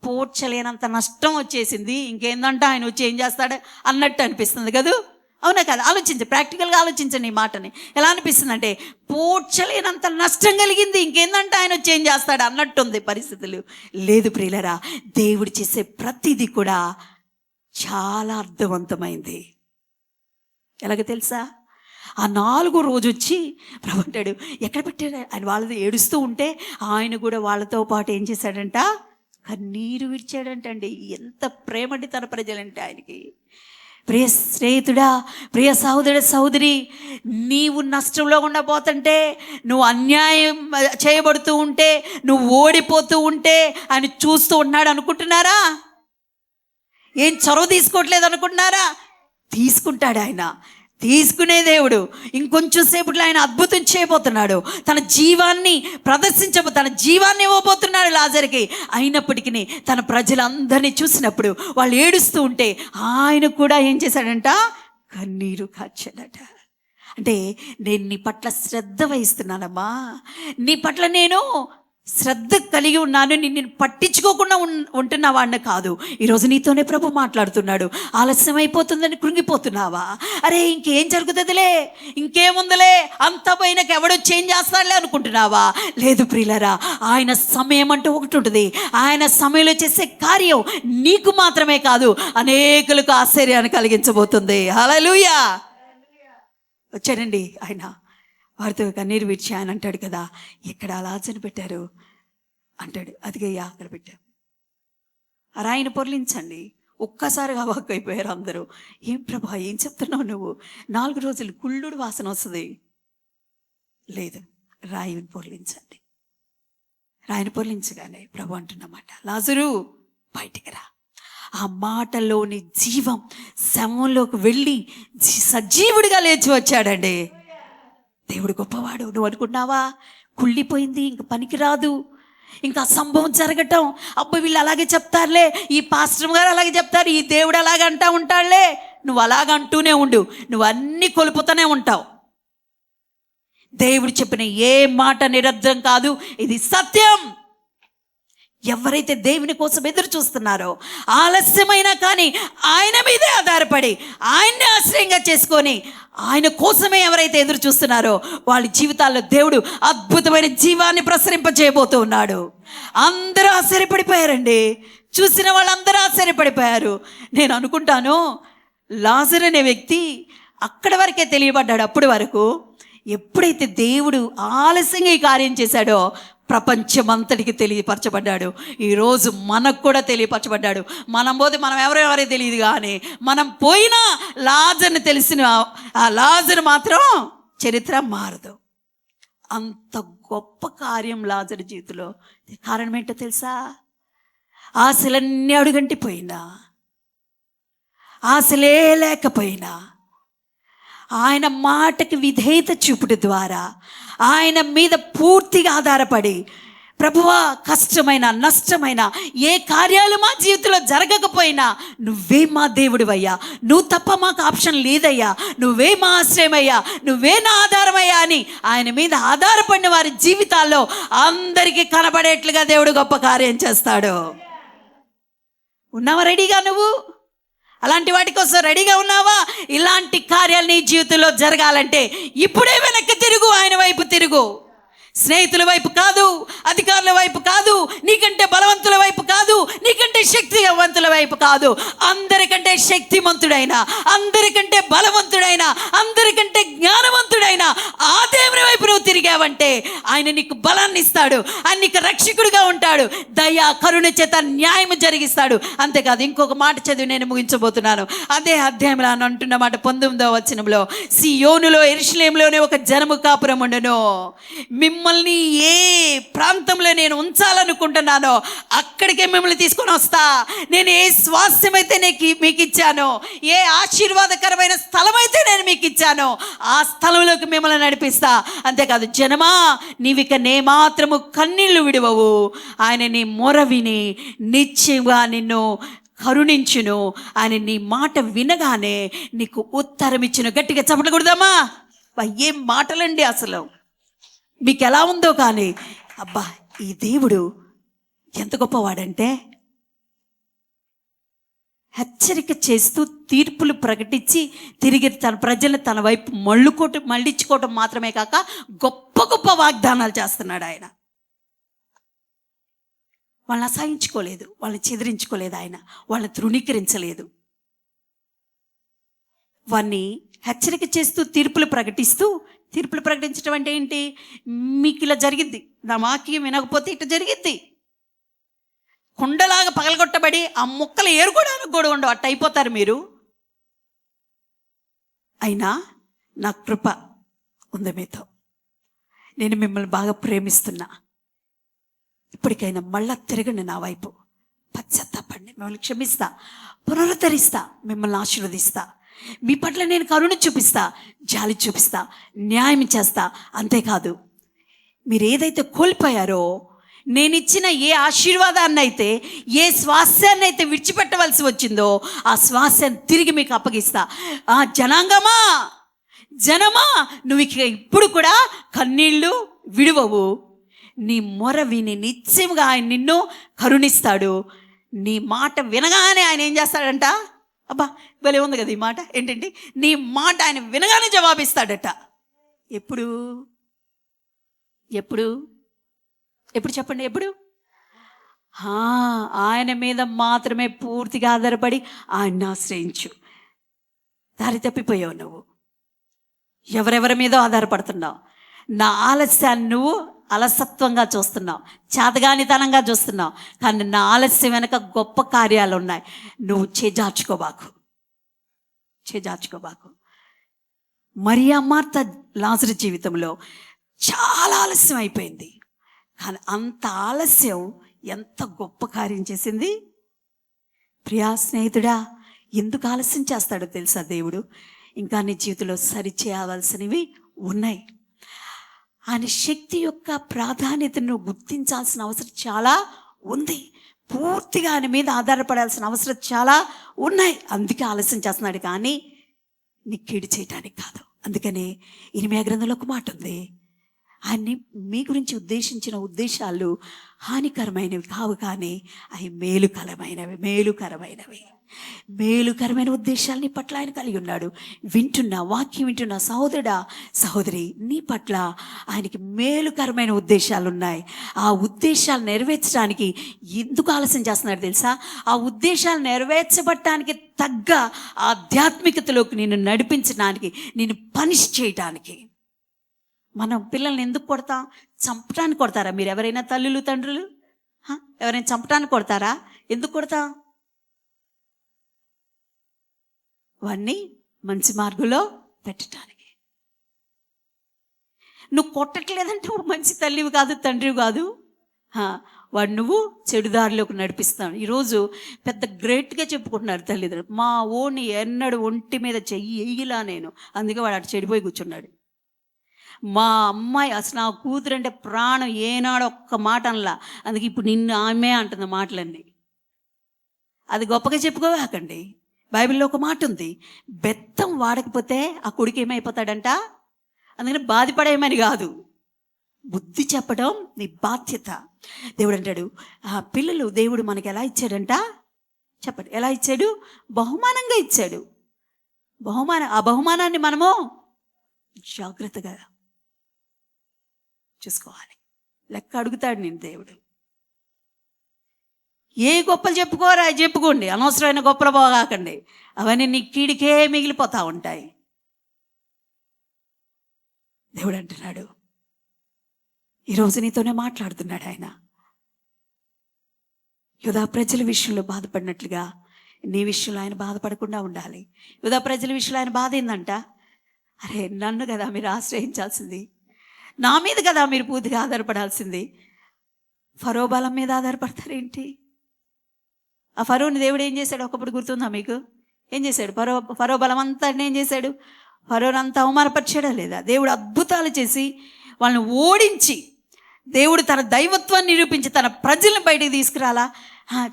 పోడ్చలేనంత నష్టం వచ్చేసింది, ఇంకేందంటే ఆయన వచ్చి ఏం చేస్తాడు అన్నట్టు అనిపిస్తుంది కదా. అవునా కదా? ఆలోచించండి, ప్రాక్టికల్గా ఆలోచించండి. ఈ మాటని ఎలా అనిపిస్తుంది అంటే, పోడ్చలేనంత నష్టం కలిగింది, ఇంకేందంటే ఆయన వచ్చి ఏం చేస్తాడు అన్నట్టుంది పరిస్థితులు. లేదు ప్రియులరా, దేవుడు చేసే ప్రతిదీ కూడా చాలా అర్థవంతమైంది. ఎలాగ తెలుసా? ఆ 4వ రోజు వచ్చి ప్రభు అంటాడు, ఎక్కడ పెట్టాడు? ఆయన వాళ్ళది ఏడుస్తూ ఉంటే ఆయన కూడా వాళ్ళతో పాటు ఏం చేశాడంట? కన్నీరు విడిచాడంటండి. ఎంత ప్రేమండి తన ప్రజలంటే ఆయనకి. ప్రియ స్నేహితుడా, ప్రియ సహోదరుడు, సహోదరి, నీవు నష్టంలో ఉండబోతుంటే, నువ్వు అన్యాయం చేయబడుతూ ఉంటే, నువ్వు ఓడిపోతూ ఉంటే ఆయన చూస్తూ ఉన్నాడు అనుకుంటున్నారా? ఏం చొరవ తీసుకోవట్లేదు అనుకుంటున్నారా? తీసుకుంటాడు ఆయన. తీసుకునే దేవుడు. ఇంకొంచెం సేపట్లో ఆయన అద్భుతం చేయబోతున్నాడు. తన జీవాన్ని తన జీవాన్ని ఇవ్వబోతున్నాడు లాజరుకి. అయినప్పటికీ తన ప్రజలందరినీ చూసినప్పుడు వాళ్ళు ఏడుస్తూ ఉంటే ఆయన కూడా ఏం చేశాడంట? కన్నీరు కార్చాడట. అంటే నేను నీ పట్ల శ్రద్ధ వహిస్తున్నానమ్మా, నీ పట్ల నేను శ్రద్ధ కలిగి ఉన్నాను, నిన్ను పట్టించుకోకుండా ఉంటున్న వాడిని కాదు. ఈరోజు నీతోనే ప్రభు మాట్లాడుతున్నాడు. ఆలస్యం అయిపోతుందని కృంగిపోతున్నావా? అరే ఇంకేం జరుగుతుందిలే, ఇంకేముందిలే, అంత పైనకి ఎవడో చేంజ్ చేస్తాడులే అనుకుంటున్నావా? లేదు ప్రియులరా, ఆయన సమయం అంటూ ఒకటి ఉంటుంది. ఆయన సమయంలో చేసే కార్యం నీకు మాత్రమే కాదు, అనేకులకు ఆశ్చర్యాన్ని కలిగించబోతుంది. హల్లెలూయా. వచ్చాడండి ఆయన, వారితో కన్నీరు విడిచి ఆయన అంటాడు కదా, ఎక్కడ లాజరుని పెట్టారు అంటాడు. అదిగయ్యా అక్కడ పెట్టారు. రాయిని పొర్లించండి. ఒక్కసారిగా వాక్ అయిపోయారు అందరూ. ఏం ప్రభా, ఏం చెప్తున్నావు నువ్వు? 4 రోజులు కుళ్ళుడు వాసన వస్తుంది. లేదు, రాయిని పొర్లించండి. రాయిని పొర్లించగానే ప్రభు అంటున్నమాట, లాజరు బయటికి రా. ఆ మాటలోని జీవం శవంలోకి వెళ్ళి సజీవుడిగా లేచి వచ్చాడండి. దేవుడు గొప్పవాడు. నువ్వు అనుకున్నావా కుళ్ళిపోయింది, ఇంక పనికిరాదు, ఇంకా సంభవం జరగటం, అబ్బా వీళ్ళు అలాగే చెప్తారులే, ఈ పాస్టర్ గారు అలాగే చెప్తారు, ఈ దేవుడు అలాగే అంటూ ఉంటాడులే, నువ్వు అలాగంటూనే ఉండు, నువ్వు అన్నీ కొలుపుతూనే ఉంటావు. దేవుడు చెప్పిన ఏ మాట నిరర్ధం కాదు, ఇది సత్యం. ఎవరైతే దేవుని కోసం ఎదురు చూస్తున్నారో, ఆలస్యమైనా కానీ ఆయన మీదే ఆధారపడి ఆయన్ని ఆశ్రయంగా చేసుకొని ఆయన కోసమే ఎవరైతే ఎదురు చూస్తున్నారో వాళ్ళ జీవితాల్లో దేవుడు అద్భుతమైన జీవాన్ని ప్రసరింపజేయబోతూ ఉన్నాడు. అందరూ ఆశ్చర్యపడిపోయారండి. చూసిన వాళ్ళందరూ ఆశ్చర్యపడిపోయారు. నేను అనుకుంటాను, లాజరు అనే వ్యక్తి అక్కడి వరకే తెలియబడ్డాడు. అప్పటి వరకు ఎప్పుడైతే దేవుడు ఆలస్యంగా ఈ కార్యం చేశాడో ప్రపంచమంతటికి తెలియపరచబడ్డాడు. ఈరోజు మనకు కూడా తెలియపరచబడ్డాడు. మనం పోతే మనం ఎవరెవరో తెలియదు, కానీ మనం పోయినా లాజరుని తెలిసిన ఆ లాజరు మాత్రం చరిత్ర మారదు. అంత గొప్ప కార్యం లాజరు జీవితంలో. కారణం ఏంటో తెలుసా? ఆశలన్నీ అడుగంటిపోయినా, ఆశలే లేకపోయినా, ఆయన మాటకి విధేయత చూపుట ద్వారా, ఆయన మీద పూర్తిగా ఆధారపడి, ప్రభువా కష్టమైన నష్టమైన ఏ కార్యాలు మా జీవితంలో జరగకపోయినా నువ్వే మా దేవుడివయ్యా, నువ్వు తప్ప మాకు ఆప్షన్ లేదయ్యా, నువ్వే మా ఆశ్రయమయ్యా, నువ్వే నా ఆధారమయ్యా అని ఆయన మీద ఆధారపడిన వారి జీవితాల్లో అందరికీ కనబడేట్లుగా దేవుడు గొప్ప కార్యం చేస్తాడు. ఉన్నావా రెడీగా? నువ్వు అలాంటి వాటి కోసం రెడీగా ఉన్నావా? ఇలాంటి కార్యాలు నీ జీవితంలో జరగాలంటే ఇప్పుడే వెనక్కి తిరుగు, ఆయన వైపు తిరుగు. స్నేహితుల వైపు కాదు, అధికారుల వైపు కాదు, నీకంటే బలవంతుల వైపు కాదు, నీకంటే శక్తివంతుల వైపు కాదు, అందరికంటే శక్తిమంతుడైన, అందరికంటే బలవంతుడైన, అందరికంటే జ్ఞానవంతుడైన ఆ దేవుని వైపు నువ్వు తిరిగావంటే ఆయన నీకు బలాన్ని ఇస్తాడు, ఆయన నీకు రక్షకుడిగా ఉంటాడు, దయ కరుణ చేత న్యాయం జరిగిస్తాడు. అంతేకాదు, ఇంకొక మాట చదివి నేను ముగించబోతున్నాను. అదే అధ్యాయంలో అని అంటున్న మాట 19వ వచనంలో, సియోనులో యెరూషలేములోనే ఒక జనము కాపురం ఉండెను. మిమ్మల్ని ఏ ప్రాంతంలో నేను ఉంచాలనుకుంటున్నానో అక్కడికే మిమ్మల్ని తీసుకొని వస్తా. నేను ఏ స్వాస్థ్యం అయితే మీకు ఇచ్చానో, ఏ ఆశీర్వాదకరమైన స్థలం అయితే నేను మీకు ఇచ్చానో ఆ స్థలంలోకి మిమ్మల్ని నడిపిస్తా. అంతేకాదు, జనమా నీవిక నే మాత్రము కన్నీళ్లు విడువవు, ఆయన నీ మొర విని నిశ్చయంగా నిన్ను కరుణించును, ఆయన నీ మాట వినగానే నీకు ఉత్తరం ఇచ్చును. గట్టిగా చప్పట్లు కొడదామా? ఏం మాటలండి అసలు! మీకు ఎలా ఉందో కానీ, అబ్బా ఈ దేవుడు ఎంత గొప్పవాడంటే, హెచ్చరిక చేస్తూ తీర్పులు ప్రకటించి తిరిగి తన ప్రజలను తన వైపు మళ్ళించుకోవటం మాత్రమే కాక గొప్ప గొప్ప వాగ్దానాలు చేస్తున్నాడు ఆయన. వాళ్ళని అసహించుకోలేదు, వాళ్ళని చెదిరించుకోలేదు, ఆయన వాళ్ళని తృణీకరించలేదు. వారిని హెచ్చరిక చేస్తూ తీర్పులు ప్రకటించడం అంటే ఏంటి? మీకు ఇలా జరిగింది, నా వాక్యం వినకపోతే ఇట్లా జరిగింది, కుండలాగా పగలగొట్టబడి ఆ ముక్కలు ఏరుకోవడానికి కూడా ఉండవు, అట్ట అయిపోతారు మీరు. అయినా నా కృప ఉంది మీతో, నేను మిమ్మల్ని బాగా ప్రేమిస్తున్నా, ఇప్పటికైనా మళ్ళా తిరగండి నా వైపు, పశ్చాత్తాపండి, మిమ్మల్ని క్షమిస్తా, పునరుద్ధరిస్తా, మిమ్మల్ని ఆశీర్వదిస్తా, మీ పట్ల నేను కరుణ చూపిస్తా, జాలి చూపిస్తా, న్యాయం చేస్తా. అంతేకాదు, మీరు ఏదైతే కోల్పోయారో, నేను ఇచ్చిన ఏ ఆశీర్వాదాన్ని అయితే, ఏ స్వాస్థ్యాన్ని అయితే విడిచిపెట్టవలసి వచ్చిందో ఆ స్వాస్థ్యాన్ని తిరిగి మీకు అప్పగిస్తా. ఆ జనమా నువ్వు ఇప్పుడు కూడా కన్నీళ్ళు విడువవు, నీ మొర విని నిశ్చయంగా ఆయన నిన్ను కరుణిస్తాడు. నీ మాట వినగానే ఆయన ఏం చేస్తాడంట? అబ్బా భలే ఉంది కదా ఈ మాట! ఏంటంటే, నీ మాట ఆయన వినగానే జవాబిస్తాడట. ఎప్పుడు చెప్పండి, ఎప్పుడు? ఆయన మీద మాత్రమే పూర్తిగా ఆధారపడి ఆయన్ని ఆశ్రయించు. దారి తప్పిపోయావు నువ్వు, ఎవరెవరి మీదో ఆధారపడుతున్నావు. నా ఆలస్యాన్ని నువ్వు అలసత్వంగా చూస్తున్నావు, చేతగానితనంగా చూస్తున్నావు. కానీ నా ఆలస్యం వెనక గొప్ప కార్యాలు ఉన్నాయి. నువ్వు చేజార్చుకోబాకు. మరియా మార్త లాజరు జీవితంలో చాలా ఆలస్యం అయిపోయింది, కానీ అంత ఆలస్యం ఎంత గొప్ప కార్యం చేసింది. ప్రియా స్నేహితుడా, ఎందుకు ఆలస్యం చేస్తాడో తెలుసా దేవుడు? ఇంకా నీ జీవితంలో సరిచేయవలసినవి ఉన్నాయి. ఆయన శక్తి యొక్క ప్రాధాన్యతను గుర్తించాల్సిన అవసరం చాలా ఉంది. పూర్తిగా ఆయన మీద ఆధారపడాల్సిన అవసరం చాలా ఉన్నాయి. అందుకే ఆలస్యం చేస్తున్నాడు, కానీ నీ కీడు చేయటానికి కాదు. అందుకనే ఇర్మీయా గ్రంథంలో ఒక మాట ఉంది, ఆయన్ని మీ గురించి ఉద్దేశించిన ఉద్దేశాలు హానికరమైనవి కావు, కానీ అవి మేలుకరమైన ఉద్దేశాలు నీ పట్ల ఆయన కలిగి ఉన్నాడు. వాక్యం వింటున్న సహోదరుడా, సహోదరి, నీ పట్ల ఆయనకి మేలుకరమైన ఉద్దేశాలు ఉన్నాయి. ఆ ఉద్దేశాలు నెరవేర్చడానికి ఎందుకు ఆలస్యం చేస్తున్నాడు తెలుసా? ఆ ఉద్దేశాలు నెరవేర్చబడటానికి తగ్గ ఆధ్యాత్మికతలోకి నిన్ను నడిపించడానికి, నిన్ను పనిష్ చేయటానికి. మనం పిల్లల్ని ఎందుకు కొడతాం? చంపటానికి కొడతారా? మీరు ఎవరైనా తల్లులు తండ్రులు ఎవరైనా చంపటానికి కొడతారా? ఎందుకు కొడతాం? వాణ్ణి మంచి మార్గంలో పెట్టడానికి. నువ్వు కొట్టట్లేదంటే నువ్వు మంచి తల్లివి కాదు, తండ్రివి కాదు. వాడు నువ్వు చెడుదారిలోకి నడిపిస్తాను. ఈరోజు పెద్ద గ్రేట్గా చెప్పుకుంటున్నారు తల్లిదండ్రులు, మా ఓని ఎన్నడు ఒంటి మీద చెయ్యి వేయలా నేను, అందుకే వాడు అటు చెడిపోయి కూర్చున్నాడు. మా అమ్మాయి అసలు నా కూతురు అంటే ప్రాణం, ఏనాడు ఒక్క మాట అనలా, అందుకే ఇప్పుడు నిన్ను ఆమె అంటుంది మాటలన్నీ. అది గొప్పగా చెప్పుకోవాకండి. బైబిల్లో ఒక మాట ఉంది, బెత్తం వాడకపోతే ఆ కొడుకు ఏమైపోతాడంట. అందుకని బాధపడేయమని కాదు, బుద్ధి చెప్పడం నీ బాధ్యత. దేవుడు అంటాడు, ఆ పిల్లలు దేవుడు మనకి ఎలా ఇచ్చాడంట చెప్పండి, ఎలా ఇచ్చాడు? బహుమానంగా ఇచ్చాడు. ఆ బహుమానాన్ని మనము జాగ్రత్తగా చూసుకోవాలి. లెక్క అడుగుతాడు నేను దేవుడు. ఏ గొప్పలు చెప్పుకోరా చెప్పుకోండి, అనవసరమైన గొప్పలు పోగాకండి, అవన్నీ నీ కీడికే మిగిలిపోతూ ఉంటాయి. దేవుడు అంటున్నాడు, ఈరోజు నీతోనే మాట్లాడుతున్నాడు ఆయన. యూదా ప్రజల విషయంలో బాధపడినట్లుగా నీ విషయంలో ఆయన బాధపడకుండా ఉండాలి. యూదా ప్రజల విషయంలో ఆయన బాధ ఏందంట, అరే నన్ను కదా మీరు ఆశ్రయించాల్సింది, నా మీద కదా మీరు పూర్తిగా ఆధారపడాల్సింది. ఫరో బలం మీద ఆధారపడతారేంటి? ఆ ఫరోని దేవుడు ఏం చేశాడు ఒకప్పుడు గుర్తుందా మీకు? ఏం చేశాడు? ఫరో బలం అంతా ఏం చేశాడు? ఫరోనంతా అవమానపరిచాడా లేదా? దేవుడు అద్భుతాలు చేసి వాళ్ళని ఓడించి, దేవుడు తన దైవత్వాన్ని నిరూపించి తన ప్రజలను బయటికి తీసుకురాలా.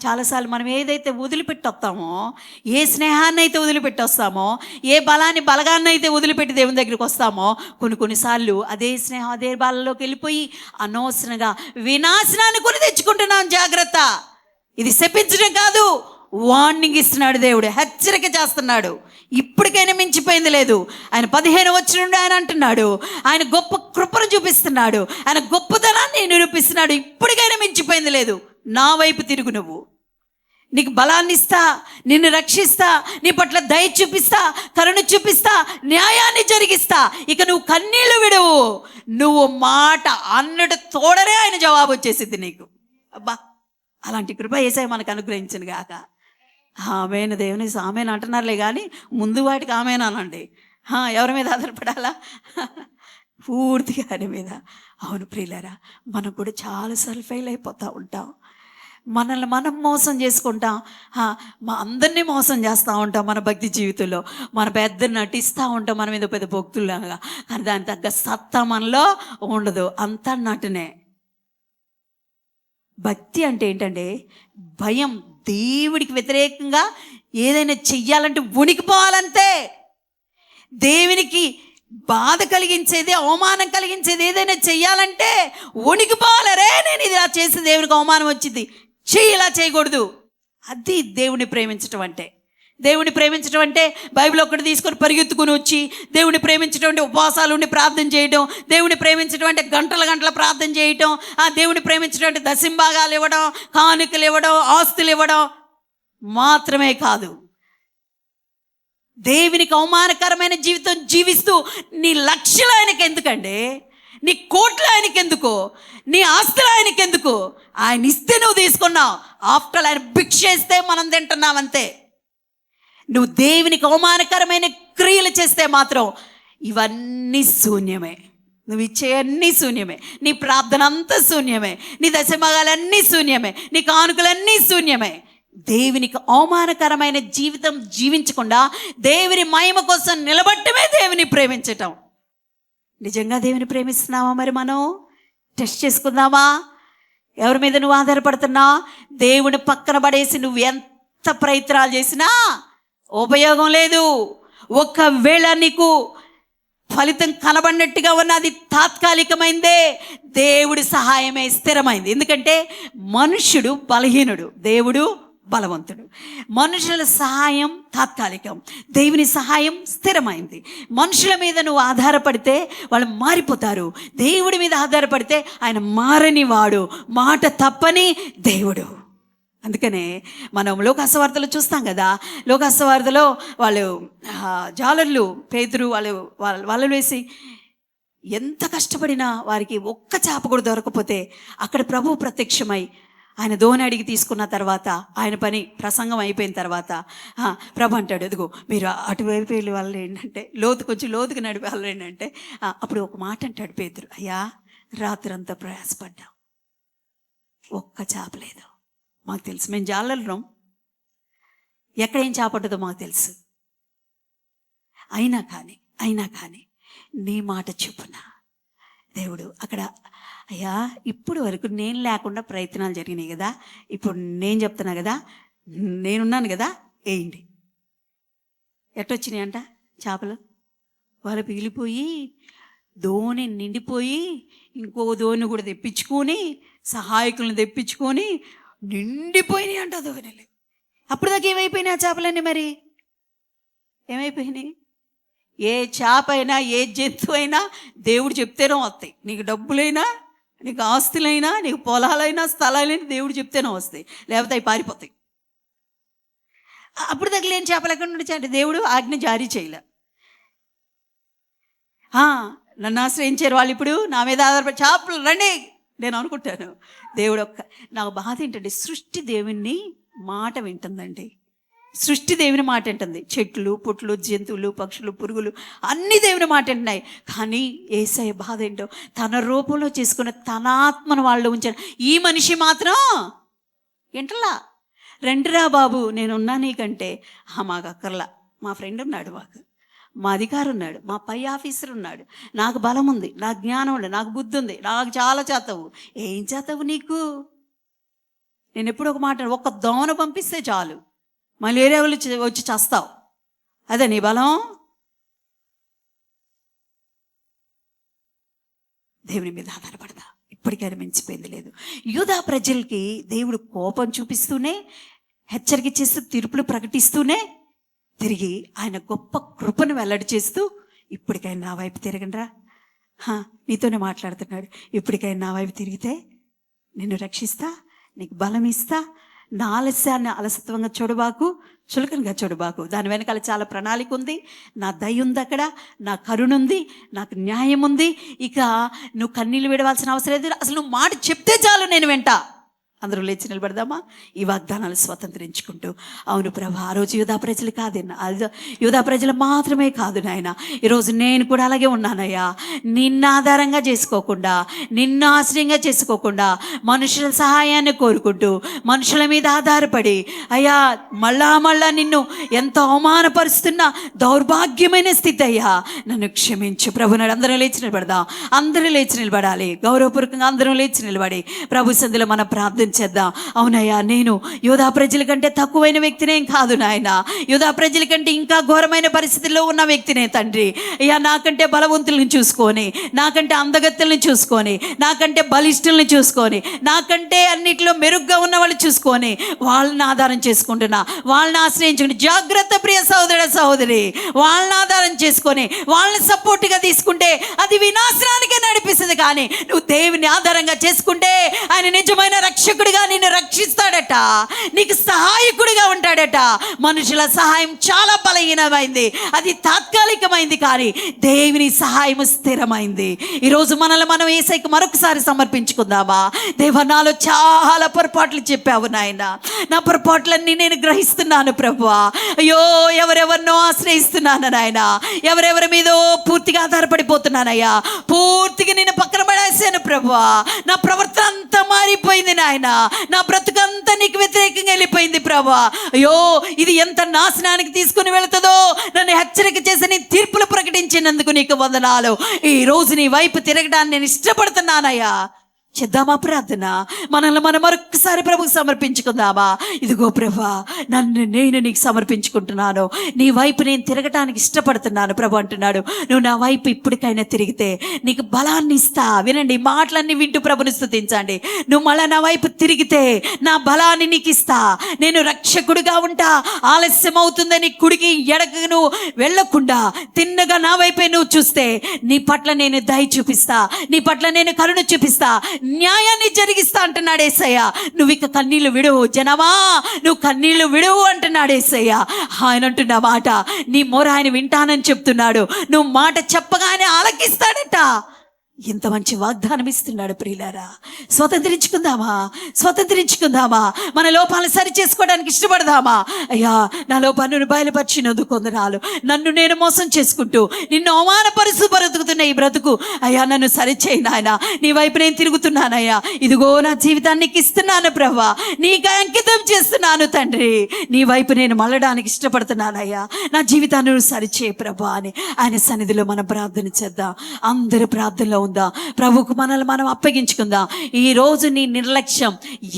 చాలాసార్లు మనం ఏదైతే వదిలిపెట్టి వస్తామో, ఏ స్నేహాన్ని అయితే వదిలిపెట్టి వస్తామో, ఏ బలగాన్ని అయితే వదిలిపెట్టి దేవుని దగ్గరికి వస్తామో, కొన్నిసార్లు అదే స్నేహం అదే బలంలోకి వెళ్ళిపోయి అనవసరంగా వినాశనాన్ని కొని తెచ్చుకుంటున్నాం. జాగ్రత్త, ఇది శపించడం కాదు, వార్నింగ్ ఇస్తున్నాడు దేవుడు, హెచ్చరిక చేస్తున్నాడు. ఇప్పటికైనా మించిపోయింది లేదు. ఆయన 15 వచ్చిన నుండి ఆయన అంటున్నాడు, ఆయన గొప్ప కృపను చూపిస్తున్నాడు, ఆయన గొప్పతనాన్ని నిరూపిస్తున్నాడు. ఇప్పటికైనా మించిపోయింది లేదు. నా వైపు తిరుగు, నువ్వు నీకు బలాన్ని ఇస్తా, నిన్ను రక్షిస్తా, నీ పట్ల దయ చూపిస్తా, కరుణ చూపిస్తా, న్యాయాన్ని జరిగిస్తా. ఇక నువ్వు కన్నీళ్లు విడువు, నువ్వు మాట అన్నట్టు తోడరే ఆయన జవాబు వచ్చేసింది నీకు. అబ్బా, అలాంటి కృప యేసయ్య మనకు అనుగ్రహించను గాక. ఆమెను దేవుని ఆమెను అంటున్నారులే కానీ ముందు వాటికి ఆమెనానండి. ఎవరి మీద ఆధారపడాలా? పూర్తిగా ఆయన మీద. అవును ప్రియులారా, మనం కూడా చాలాసార్లు ఫెయిల్ అయిపోతూ ఉంటాం. మనల్ని మనం మోసం చేసుకుంటాం, అందరినీ మోసం చేస్తూ ఉంటాం. మన భక్తి జీవితంలో మన పెద్ద నటిస్తూ ఉంటాం, మన మీద పెద్ద భక్తుల్లాగా. కానీ దాని తగ్గ సత్తా మనలో ఉండదు, అంతా నటనే. భక్తి అంటే ఏంటంటే భయం, దేవుడికి వ్యతిరేకంగా ఏదైనా చెయ్యాలంటే వణికిపోవాలంతే. దేవునికి బాధ కలిగించేది, అవమానం కలిగించేది ఏదైనా చెయ్యాలంటే వణికిపోవాలి. రే నేను ఇది ఇలా చేసి దేవునికి అవమానం వచ్చింది, ఇలా చేయకూడదు. అది దేవుని ప్రేమించటం అంటే. దేవుని ప్రేమించడం అంటే బైబిల్ ఒక్కటి తీసుకొని పరిగెత్తుకుని వచ్చి దేవుని ప్రేమించడం అంటే ఉపవాసాలు ఉండి ప్రార్థన చేయడం, దేవుని ప్రేమించడం అంటే గంటల ప్రార్థన చేయటం, దేవుని ప్రేమించడం అంటే దశంభాగాలు ఇవ్వడం, కానుకలు ఇవ్వడం, ఆస్తులు ఇవ్వడం మాత్రమే కాదు. దేవునికి అవమానకరమైన జీవితం జీవిస్తూ నీ లక్షలు ఆయనకి ఎందుకండి, నీ కోట్లు ఆయనకి ఎందుకు, నీ ఆస్తులు ఆయనకి ఎందుకు? ఆయన ఇస్తే నువ్వు తీసుకున్నావు, ఆఫ్టర్ ఆయన భిక్ష ఇస్తే మనం తింటున్నాం అంతే. నువ్వు దేవునికి అవమానకరమైన క్రియలు చేస్తే మాత్రం ఇవన్నీ శూన్యమే. నువ్వు ఇచ్చే అన్నీ శూన్యమే, నీ ప్రార్థన అంతా శూన్యమే, నీ దశమగాలన్నీ శూన్యమే, నీ కానుకలన్నీ శూన్యమే. దేవునికి అవమానకరమైన జీవితం జీవించకుండా దేవుని మహిమ కోసం నిలబడటమే దేవుని ప్రేమించటం. నిజంగా దేవుని ప్రేమిస్తున్నావా? మరి మనం టెస్ట్ చేసుకుందామా? ఎవరి మీద నువ్వు ఆధారపడుతున్నా? దేవుని పక్కన పడేసి నువ్వు ఎంత ప్రయత్నాలు చేసినా ఉపయోగం లేదు. ఒకవేళ నీకు ఫలితం కనబడినట్టుగా ఉన్నది తాత్కాలికమైందే, దేవుడి సహాయమే స్థిరమైంది. ఎందుకంటే మనుష్యుడు బలహీనుడు, దేవుడు బలవంతుడు. మనుషుల సహాయం తాత్కాలికం, దేవుని సహాయం స్థిరమైంది. మనుషుల మీద నువ్వు ఆధారపడితే వాళ్ళు మారిపోతారు, దేవుడి మీద ఆధారపడితే ఆయన మారని వాడు, మాట తప్పని దేవుడు. అందుకనే మనం లోకాసువార్తలో చూస్తాం కదా, లోకాసువార్తలో వాళ్ళు జాలర్లు పేతురు వాళ్ళు వేసి ఎంత కష్టపడినా వారికి ఒక్క చేప కూడా దొరకపోతే అక్కడ ప్రభువు ప్రత్యక్షమై ఆయన దోణి అడిగి తీసుకున్న తర్వాత, ఆయన పని ప్రసంగం అయిపోయిన తర్వాత ప్రభు అంటాడు, ఎదుగో మీరు అటువైపు వెళ్ళి వాళ్ళు ఏంటంటే కొంచెం లోతుకు నడిపే వాళ్ళు ఏంటంటే అప్పుడు ఒక మాట అంటాడు పేతురు, అయ్యా రాత్రంతా ప్రయాసపడ్డాం, ఒక్క చేప లేదు. మాకు తెలుసు, మేము జాలరం, ఎక్కడ ఏం చేప ఉంటుందో మాకు తెలుసు. అయినా కానీ నీ మాట చొప్పున దేవుడు అక్కడ, అయ్యా ఇప్పుడు వరకు నేను లేకుండా ప్రయత్నాలు జరిగినాయి కదా, ఇప్పుడు నేను చెప్తున్నా కదా, నేనున్నాను కదా, వేయండి. ఎట్టొచ్చినాయి అంట చేపలు? వాళ్ళు పిగిలిపోయి దోణి నిండిపోయి ఇంకో దోణి కూడా తెప్పించుకొని సహాయకులను తెప్పించుకొని నిండిపోయినాయి అంట దోణిలు. అప్పుడు దాకా ఏమైపోయినాయి ఆ చేపలన్నీ? మరి ఏమైపోయినాయి? ఏ చేప అయినా ఏ జంతువు అయినా దేవుడు చెప్తేనే వస్తాయి. నీకు డబ్బులైనా, నీకు ఆస్తులైనా, నీకు పొలాలైనా, స్థలాలైనా దేవుడు చెప్తేనే వస్తాయి, లేకపోతే అవి పారిపోతాయి. అప్పుడు దగ్గర లేని చేపలు ఎక్కడ నుండి అంటే దేవుడు ఆజ్ఞ జారీ చేయలే. నన్ను ఆశ్రయించారు వాళ్ళు, ఇప్పుడు నా మీద ఆధారపడి చేపలు రండి నేను అనుకుంటాను. దేవుడు నాకు బాధ ఏంటంటే సృష్టి దేవుని మాట వింటుందండి. సృష్టి దేవుని మాట వింటుంది. చెట్లు, పుట్లు, జంతువులు, పక్షులు, పురుగులు అన్నీ దేవుని మాట వింటున్నాయి. కానీ యేసయ్య బాధ ఏంటో, తన రూపంలో చేసుకున్న తన ఆత్మను వాళ్ళు ఉంచాడు. ఈ మనిషి మాత్రం వింటలా. రండిరా బాబు నేనున్నా నీకంటే, మాకు అక్కర్లా, మా ఫ్రెండ్ ఉన్నాడు, మా అధికారి ఉన్నాడు, మా పై ఆఫీసర్ ఉన్నాడు, నాకు బలం ఉంది, నాకు జ్ఞానం ఉంది, నాకు బుద్ధి ఉంది, నాకు చాలా చేతవు. ఏం చేతవు నీకు? నేను ఎప్పుడు ఒక మాట, ఒక్క దోణ పంపిస్తే చాలు మలేరియా వచ్చి చేస్తావు, అదే నీ బలం? దేవుని మీద ఆధారపడదా? ఇప్పటికైనా మించిపోయింది లేదు. యూదా ప్రజలకి దేవుడు కోపం చూపిస్తూనే, హెచ్చరిక చేస్తూ, తీర్పులు ప్రకటిస్తూనే, తిరిగి ఆయన గొప్ప కృపను వెల్లడి చేస్తూ, ఇప్పటికైనా నా వైపు తిరగండిరా, నీతోనే మాట్లాడుతున్నాడు, ఇప్పటికైనా నా వైపు తిరిగితే నిన్ను రక్షిస్తా, నీకు బలం ఇస్తా, నా ఆలస్యాన్ని అలసత్వంగా చూడబాకు, చులకనగా చూడబాకు. దాని వెనకాల చాలా ప్రణాళిక ఉంది, నా దయ ఉంది, అక్కడ నా కరుణ ఉంది, నాకు న్యాయం ఉంది. ఇక నువ్వు కన్నీళ్ళు విడవాల్సిన అవసరం లేదు, అసలు నువ్వు మాట చెప్తే చాలు నేను వెంట. అందరూ లేచి నిలబడదామా? ఈ వాగ్దానాలు స్వతంత్రించుకుంటూ. అవును ప్రభా, ఆ రోజు యూదా ప్రజలు కాదన్నా, యూదా ప్రజలు మాత్రమే కాదు నాయన, ఈరోజు నేను కూడా అలాగే ఉన్నానయ్యా. నిన్ను ఆధారంగా చేసుకోకుండా, నిన్ను ఆశ్రయంగా చేసుకోకుండా, మనుషుల సహాయాన్ని కోరుకుంటూ, మనుషుల మీద ఆధారపడి, అయ్యా మళ్ళా నిన్ను ఎంతో అవమానపరుస్తున్న దౌర్భాగ్యమైన స్థితి అయ్యా, నన్ను క్షమించు ప్రభు. నాడు అందరూ లేచి నిలబడదాం, అందరూ లేచి నిలబడాలి, గౌరవపూర్వకంగా అందరూ లేచి నిలబడి ప్రభు సంధిలో మనం ప్రార్థన చేద్దాం. అవునయ్యా, నేను యూదా ప్రజల కంటే తక్కువైన వ్యక్తినేం కాదు నాయన, యూదా ప్రజల కంటే ఇంకా ఘోరమైన పరిస్థితుల్లో ఉన్న వ్యక్తినే తండ్రి. అయ్యా, నాకంటే బలవంతులను చూసుకొని, నాకంటే అందగత్తెలను చూసుకొని, నాకంటే బలిష్ఠులను చూసుకొని, నాకంటే అన్నిట్లో మెరుగ్గా ఉన్న వాళ్ళు చూసుకొని వాళ్ళని ఆధారం చేసుకుంటున్నా, వాళ్ళని ఆశ్రయించుకుని, జాగ్రత్త ప్రియ సహోదర సహోదరి, వాళ్ళని ఆధారం చేసుకొని వాళ్ళని సపోర్ట్గా తీసుకుంటే అది వినాశనానికే నడిపిస్తుంది. కానీ నువ్వు దేవుని ఆధారంగా చేసుకుంటే ఆయన నిజమైన రక్షకుడిగా నిన్ను రక్షిస్తాడట, నీకు సహాయకుడిగా ఉంటాడట. మనుషుల సహాయం చాలా బలహీనమైంది, అది తాత్కాలికమైంది, కానీ దేవుని సహాయం స్థిరమైంది. ఈరోజు మనల్ని మనం యేసయ్యకు మరొకసారి సమర్పించుకుందామా? దేవా, నాలో చాలా పొరపాట్లు చెప్పావు నాయన, నా పొరపాట్లన్నీ నేను గ్రహిస్తున్నాను ప్రభువా. అయ్యో, ఎవరెవరినో ఆశ్రయిస్తున్నాను నాయన, ఎవరెవరి మీదో పూర్తిగా ఆధారపడిపోతున్నానయ్యా, పూర్తిగా నేను పక్కన పడేసాను ప్రభువా. నా ప్రవర్తన అంతా మారిపోయింది నాయన, నా బ్రతుకంతా నీకు వ్యతిరేకంగా వెళ్ళిపోయింది ప్రభా. అయ్యో, ఇది ఎంత నాశనానికి తీసుకుని వెళుతుందో నన్ను హెచ్చరిక చేసి నీ తీర్పులు ప్రకటించినందుకు నీకు వందనాలు. ఈ రోజు నీ వైపు తిరగడానికి నేను ఇష్టపడుతున్నానయ్యా. చేద్దామా ప్రార్థన? మనల్ని మనం మరొకసారి ప్రభుకు సమర్పించుకుందామా? ఇదిగో ప్రభా, నన్ను నేను నీకు సమర్పించుకుంటున్నాను, నీ వైపు నేను తిరగటానికి ఇష్టపడుతున్నాను ప్రభు అంటున్నాడు. నువ్వు నా వైపు ఇప్పటికైనా తిరిగితే నీకు బలాన్ని ఇస్తా. వినండి, మాటలన్నీ వింటూ ప్రభుని స్తుతించండి. నువ్వు మళ్ళీ నా వైపు తిరిగితే నా బలాన్ని నీకు ఇస్తా, నేను రక్షకుడిగా ఉంటా. ఆలస్యం అవుతుందని కుడికి ఎడకు నువ్వు వెళ్ళకుండా తిన్నగా నా వైపే నువ్వు చూస్తే నీ పట్ల నేను దయ చూపిస్తా, నీ పట్ల నేను కరుణ చూపిస్తా, న్యాయాన్ని జరిగిస్తా అంటున్నాడు యేసయ్య. నువ్వు ఇక కన్నీళ్లు విడువు జనమా, నువ్వు కన్నీళ్లు విడువు అంటున్నాడు యేసయ్య. ఆయన అంటున్న మాట, నీ మొర ఆయన వింటానని చెప్తున్నాడు. నువ్వు మాట చెప్పగానే ఆలకిస్తాడట. ఎంత మంచి వాగ్దానం ఇస్తున్నాడు ప్రియులారా. స్వతంత్రించుకుందామా? మన లోపాలను సరి చేసుకోవడానికి ఇష్టపడదామా? అయ్యా, నా లోపాన్ని బయలుపరిచినందుకు కొందనాలు. నన్ను నేను మోసం చేసుకుంటూ నిన్ను అవమానపరుస్తూ బ్రతుకుతున్న ఈ బ్రతుకు, అయ్యా నన్ను సరిచేయి నాయన, నీ వైపు నేను తిరుగుతున్నానయ్యా, ఇదిగో నా జీవితాన్ని నీకు ఇస్తున్నాను ప్రభా, నీకు అంకితం చేస్తున్నాను తండ్రి, నీ వైపు నేను మళ్ళడానికి ఇష్టపడుతున్నానయ్యా, నా జీవితాన్ని నువ్వు సరిచేయి ప్రభా అని ఆయన సన్నిధిలో మనం ప్రార్థన చేద్దాం. అందరూ ప్రార్థనలో ఉందా, ప్రభువుకు మనల్ని మనం అప్పగించుకుందాం. ఈ రోజు నీ నిర్లక్ష్యం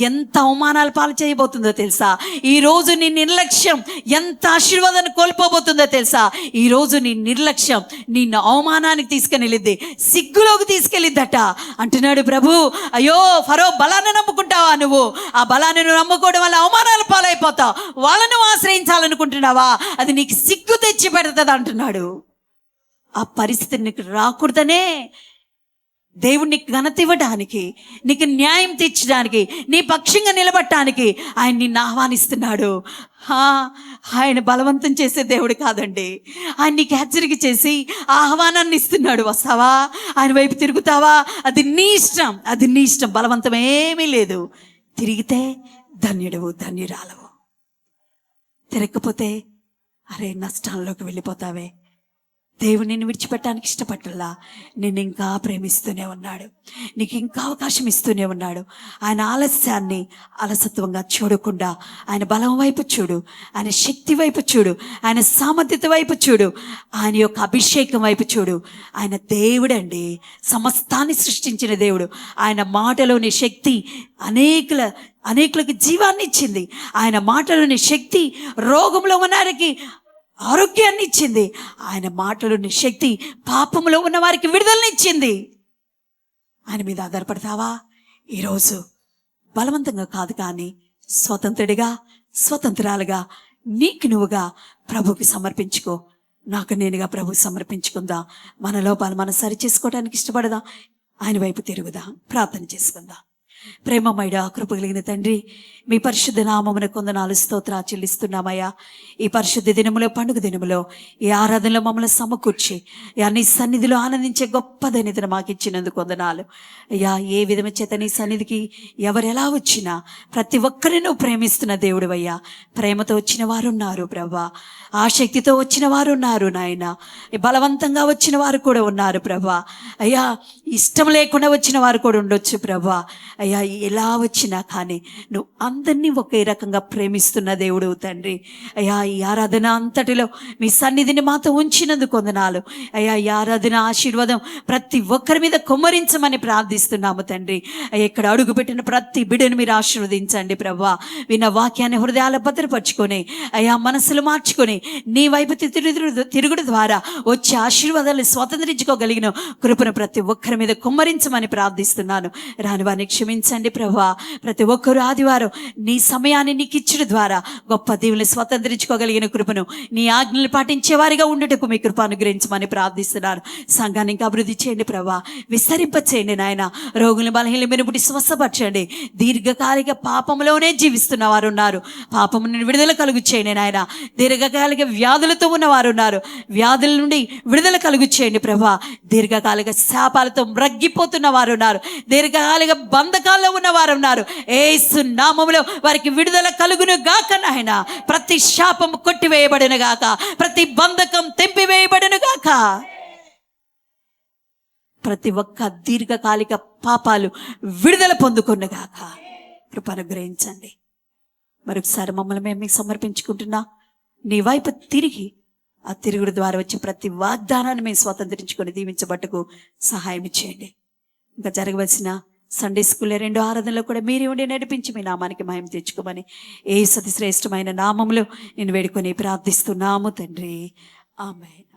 ఎంత అవమానాలు పాలు చేయబోతుందో తెలుసా? ఈ రోజు నీ నిర్లక్ష్యం ఎంత ఆశీర్వాదాన్ని కోల్పోబోతుందో తెలుసా? ఈ రోజు నీ నిర్లక్ష్యం నిన్ను అవమానానికి తీసుకెళ్ళిద్ది, సిగ్గులోకి తీసుకెళ్ళిద్దట అంటున్నాడు ప్రభు. అయ్యో ఫరో బలాన్ని నమ్ముకుంటావా నువ్వు? ఆ బలాన్ని నువ్వు నమ్ముకోవడం వల్ల అవమానాల పాలైపోతావు. వాళ్ళను ఆశ్రయించాలనుకుంటున్నావా? అది నీకు సిగ్గు తెచ్చి పెడుతుంది అంటున్నాడు. ఆ పరిస్థితి నీకు రాకూడదనే దేవుడు నీకు ఘనత ఇవ్వడానికి, నీకు న్యాయం తెచ్చడానికి, నీ పక్షంగా నిలబడటానికి ఆయన నిన్ను ఆహ్వానిస్తున్నాడు. ఆయన బలవంతం చేసే దేవుడు కాదండి. ఆయన నీకు హెచ్చరిక చేసి ఆహ్వానాన్ని ఇస్తున్నాడు. వస్తావా? ఆయన వైపు తిరుగుతావా? అది నీ ఇష్టం, అది నీ ఇష్టం. బలవంతం ఏమీ లేదు. తిరిగితే ధన్యుడవు, ధన్యురాలవు. తిరగకపోతే అరే నష్టాల్లోకి వెళ్ళిపోతావే. దేవుడు నిన్ను విడిచిపెట్టడానికి ఇష్టపట్టల్లా, నిన్ను ఇంకా ప్రేమిస్తూనే ఉన్నాడు, నీకు ఇంకా అవకాశం ఇస్తూనే ఉన్నాడు. ఆయన ఆలస్యాన్ని అలసత్వంగా చూడకుండా ఆయన బలం వైపు చూడు, ఆయన శక్తి వైపు చూడు, ఆయన సామర్థ్యత వైపు చూడు, ఆయన యొక్క అభిషేకం వైపు చూడు. ఆయన దేవుడండి, సమస్తాన్ని సృష్టించిన దేవుడు. ఆయన మాటలోని శక్తి అనేకులకు జీవాన్ని ఇచ్చింది. ఆయన మాటలోని శక్తి రోగంలో ఉన్నవారికి ఆరోగ్యాన్ని ఇచ్చింది. ఆయన మాటలోని శక్తి పాపంలో ఉన్న వారికి విడుదలనిచ్చింది. ఆయన మీద ఆధారపడతావా? ఈరోజు బలవంతంగా కాదు కానీ స్వతంత్రుడిగా, స్వతంత్రాలుగా, నీకు నువ్వుగా ప్రభుకి సమర్పించుకో. నాకు నేనుగా ప్రభుకి సమర్పించుకుందా. మన లోపాలు మనం సరి చేసుకోవడానికి ఇష్టపడదాం. ఆయన వైపు తిరుగుదా. ప్రార్థన చేసుకుందాం. ప్రేమమయుడా, కృప కలిగిన తండ్రి, మీ పరిశుద్ధ నామమున కొందనాలు స్తోత్రాలు చెల్లిస్తున్నామయ్యా. ఈ పరిశుద్ధ దినములో, పండుగ దినములో, ఈ ఆరాధనలో మమ్మల్ని సమకూర్చి నీ సన్నిధిలో ఆనందించే గొప్ప ధన్యతను మాకు ఇచ్చినందుకు కొందనాలు అయ్యా. ఏ విధమ చేత నీ సన్నిధికి ఎవరెలా వచ్చినా ప్రతి ఒక్కరిని నువ్వు ప్రేమిస్తున్న దేవుడు అయ్యా. ప్రేమతో వచ్చిన వారు ఉన్నారు ప్రభా, ఆసక్తితో వచ్చిన వారు ఉన్నారు నాయన, బలవంతంగా వచ్చిన వారు కూడా ఉన్నారు ప్రభా. అయ్యా ఇష్టం లేకుండా వచ్చిన వారు కూడా ఉండొచ్చు ప్రభా. అయ్యా ఎలా వచ్చినా కానీ నువ్వు అందరినీ ఒకే రకంగా ప్రేమిస్తున్న దేవుడు తండ్రి. అయ్యా ఈ ఆరాధన అంతటిలో మీ సన్నిధిని మాతో ఉంచినందుకు వందనాలు అయ్యా. ఈ ఆరాధన ఆశీర్వాదం ప్రతి ఒక్కరి మీద కుమ్మరించమని ప్రార్థిస్తున్నాము తండ్రి. ఇక్కడ అడుగుపెట్టిన ప్రతి బిడ్డను మీరు ఆశీర్వదించండి ప్రభా. విన్న వాక్యాన్ని హృదయాల భద్రపరుచుకొని అయ్యా మనసులు మార్చుకొని నీ వైపు తిరుగుడు ద్వారా వచ్చే ఆశీర్వాదాలు స్వతంత్రించుకోగలిగిన కృపను ప్రతి ఒక్కరి మీద కుమ్మరించమని ప్రార్థిస్తున్నాను. రాని వారిని క్షమించండి ప్రభా. ప్రతి ఒక్కరు ఆదివారం నీ సమయాన్ని నీకు ఇచ్చడం ద్వారా గొప్ప దేవుని స్వతంత్రించుకోగలిగిన కృపను, నీ ఆజ్ఞలు పాటించే వారిగా ఉండుటకు మీ కృప అనుగ్రహించమని ప్రార్థిస్తున్నాను. సంఘాన్ని ఇంకా అభివృద్ధి చేయండి ప్రభా, విస్తరింప చేయండి నాయన. రోగులను బలహీనమైన మెరుగుపుటి స్వస్థపరచండి. దీర్ఘకాలిక పాపంలోనే జీవిస్తున్న వారు ఉన్నారు, పాపము నుండి విడుదల కలుగు చేయండి నాయన. దీర్ఘకాలిక వ్యాధులతో ఉన్నవారు ఉన్నారు, వ్యాధుల నుండి విడుదల కలుగు చేయండి ప్రభా. దీర్ఘకాలిక శాపాలతో మ్రగ్గిపోతున్న వారు ఉన్నారు, దీర్ఘకాలిక బంధకాల్లో ఉన్నవారు ఉన్నారు. యేసు నామములో వారికి విడుదల కలుగును గాక నాయన. ప్రతి శాపం కొట్టివేయబడును గాక, ప్రతి బంధకం తెంపివేయబడును గాక, ప్రతి ఒక్క దీర్ఘకాలిక పాపాలు విడుదల పొందుకొను గాక. కృప అనుగ్రహించండి. మరొకసారి మమ్మల్ని మేము మీకు సమర్పించుకుంటున్నా. నీ వైపు తిరిగి ఆ తిరుగుడు ద్వారా వచ్చే ప్రతి వాగ్దానాన్ని మేము స్వతంత్రించుకొని దీవించబట్టుకు సహాయం చేయండి. ఇంకా జరగవలసిన సండే స్కూల్లో 2 ఆరాధనలో కూడా మీరే ఉండి నడిపించి మీ నామానికి మహిమ తెచ్చుకోమని యేసు అతి శ్రేష్టమైన నామములో నేను వేడుకొని ప్రార్థిస్తున్నాము తండ్రి. ఆమేన్.